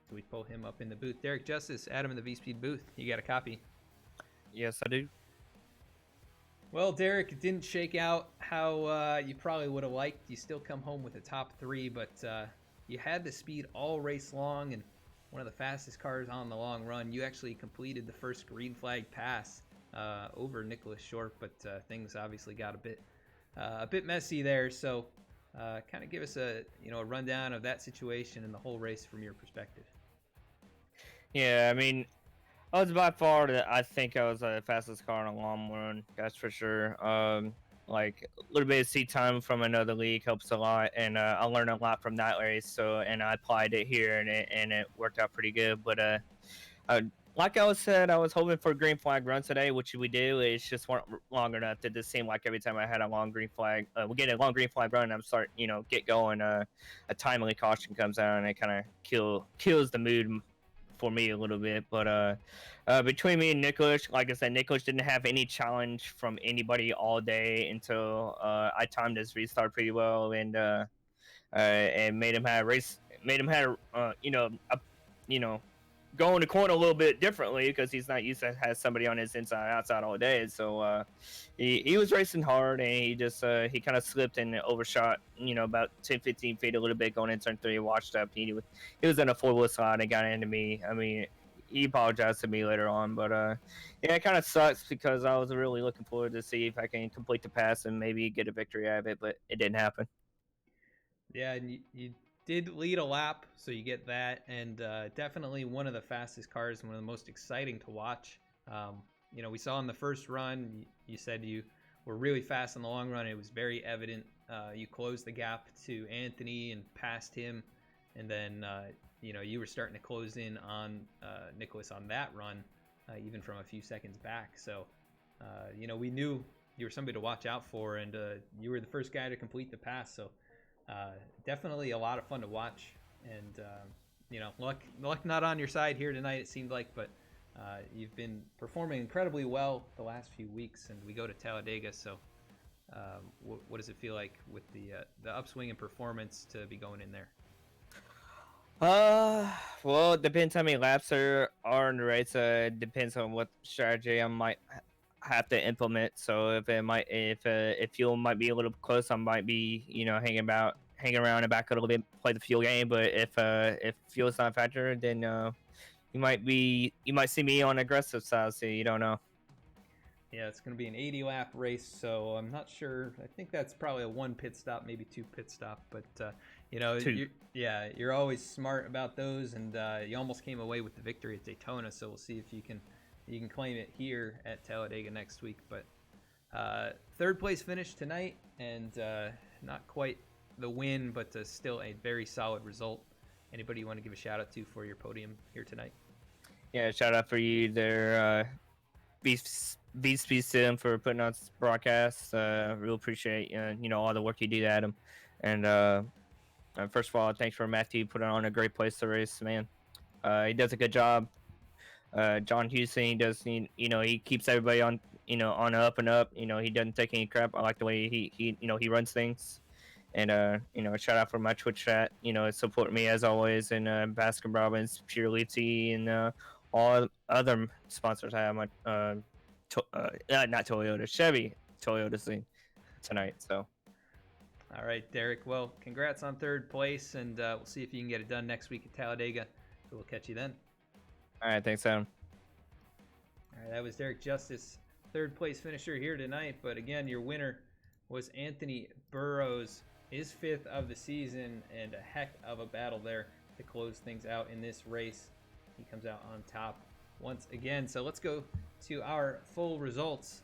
S1: So we pull him up in the booth. Derek Justice, Adam in the V-Speed booth. You got a copy?
S12: Yes, I do.
S1: Well, Derek, it didn't shake out how you probably would have liked. You still come home with a top 3, but you had the speed all race long and one of the fastest cars on the long run. You actually completed the first green flag pass over Nicholas Short, but things obviously got a bit messy there. So kind of give us a rundown of that situation and the whole race from your perspective.
S12: Yeah, I mean, I was by far I think I was the fastest car on a long run, that's for sure. Like a little bit of seat time from another league helps a lot, and I learned a lot from that race. So, and I applied it here, and it worked out pretty good. But like I said, I was hoping for a green flag run today, which we do. It's just weren't long enough. It just seemed like every time I had a long green flag, we get a long green flag run, I'm get going. A timely caution comes out, and it kind of kills the mood for me a little bit. But between me and Nicholas, like I said, Nicholas didn't have any challenge from anybody all day until I timed his restart pretty well, and made him have going the corner a little bit differently because he's not used to have somebody on his inside outside all day. So he was racing hard, and he just he kind of slipped and overshot about 10-15 feet a little bit going in turn 3. Washed up. He was in a 4-wheel slide and got into me. I mean, he apologized to me later on, but yeah, it kind of sucks because I was really looking forward to see if I can complete the pass and maybe get a victory out of it, but it didn't happen.
S1: Yeah, and you did lead a lap, so you get that, and definitely one of the fastest cars and one of the most exciting to watch. We saw in the first run, you said you were really fast in the long run. It was very evident. You closed the gap to Anthony and passed him, and then you were starting to close in on Nicholas on that run, even from a few seconds back. So we knew you were somebody to watch out for, and you were the first guy to complete the pass. So definitely a lot of fun to watch, and luck not on your side here tonight, it seemed like, but you've been performing incredibly well the last few weeks, and we go to Talladega. So what does it feel like with the upswing in performance to be going in there?
S12: Well, it depends how many laps are in the race. It depends on what strategy I might have to implement. So if fuel might be a little close, I might be hanging around and back a little bit, play the fuel game. But if fuel's not a factor, then you might see me on the aggressive side. So you don't know.
S1: Yeah, it's going to be an 80-lap race, so I'm not sure. I think that's probably a 1 pit stop, maybe 2 pit stop. But you're always smart about those, and you almost came away with the victory at Daytona. So we'll see if you can claim it here at Talladega next week. But third place finish tonight, and not quite the win, but still a very solid result. Anybody you want to give a shout out to for your podium here tonight?
S12: Yeah, shout out for you there, Beast Sim, for putting on this broadcast. Real appreciate all the work you do, Adam. And first of all, thanks for Matthew putting on a great place to race, man. He does a good job. John Houston, he does. He keeps everybody on on the up and up. He doesn't take any crap. I like the way he runs things. And shout out for my Twitch chat. Support me as always, and Baskin Robbins, Pure Leafy, and all other sponsors I have. My not Toyota, Chevy Toyota scene tonight. So.
S1: All right, Derek. Well, congrats on third place, and we'll see if you can get it done next week at Talladega. So we'll catch you then.
S12: All right, thanks, Adam.
S1: All right, that was Derek Justice, third place finisher here tonight. But again, your winner was Anthony Burrows, his 5th of the season, and a heck of a battle there to close things out in this race. He comes out on top once again. So let's go to our full results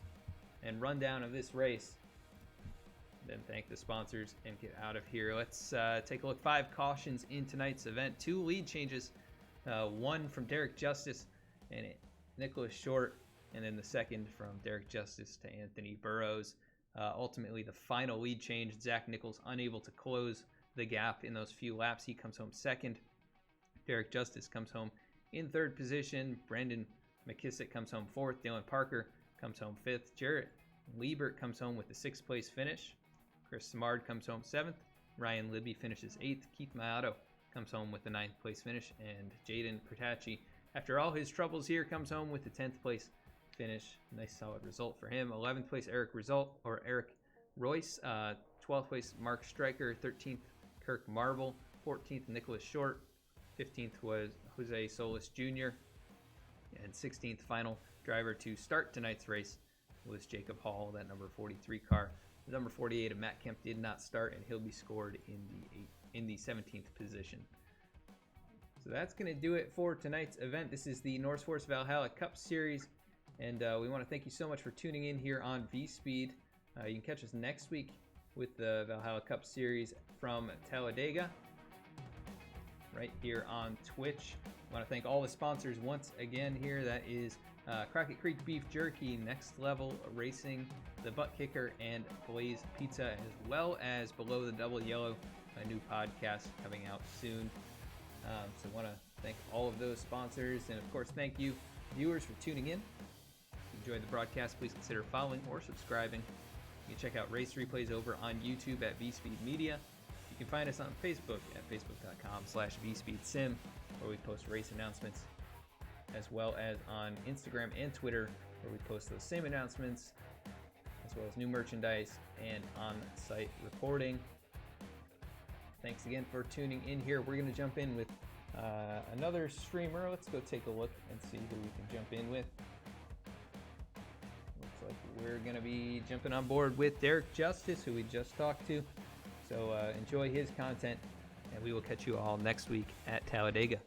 S1: and rundown of this race. Then thank the sponsors and get out of here. Let's take a look. 5 cautions in tonight's event. 2 lead changes. 1 from Derek Justice and Nicholas Short, and then the second from Derek Justice to Anthony Burrows. Ultimately, the final lead change, Zach Nichols unable to close the gap in those few laps. He comes home second. Derek Justice comes home in 3rd position. Brandon McKissick comes home 4th. Dylan Parker comes home 5th. Jarrett Liebert comes home with the 6th place finish. Chris Samard comes home 7th. Ryan Libby finishes 8th. Keith Maotto comes home with the 9th place finish. And Jaden Pertacci, after all his troubles here, comes home with the 10th place finish. Nice solid result for him. 11th place Eric Royce. 12th place Mark Stryker. 13th Kirk Marvel. 14th Nicholas Short. 15th was Jose Solis Jr. And 16th final driver to start tonight's race was Jacob Hall, that number 43 car. The number 48 of Matt Kemp did not start, and he'll be scored in the 17th position. So that's going to do it for tonight's event. This is the NorseForce Valhalla Cup Series, and we want to thank you so much for tuning in here on V-Speed. You can catch us next week with the Valhalla Cup Series from Talladega, right here on Twitch. I want to thank all the sponsors once again here. That is Crockett Creek Beef Jerky, Next Level Racing, the ButtKicker, and Blaze Pizza, as well as Below the Double Yellow, a new podcast coming out soon. So I want to thank all of those sponsors, and of course thank you viewers for tuning in. If you enjoyed the broadcast, please consider following or subscribing. You can check out race replays over on YouTube at VSpeed Media. You can find us on Facebook at facebook.com/VSpeedSim, where we post race announcements, as well as on Instagram and Twitter, where we post those same announcements, as well as new merchandise and on-site reporting. Thanks again for tuning in here. We're going to jump in with another streamer. Let's go take a look and see who we can jump in with. Looks like we're going to be jumping on board with Derek Justice, who we just talked to. So enjoy his content, and we will catch you all next week at Talladega.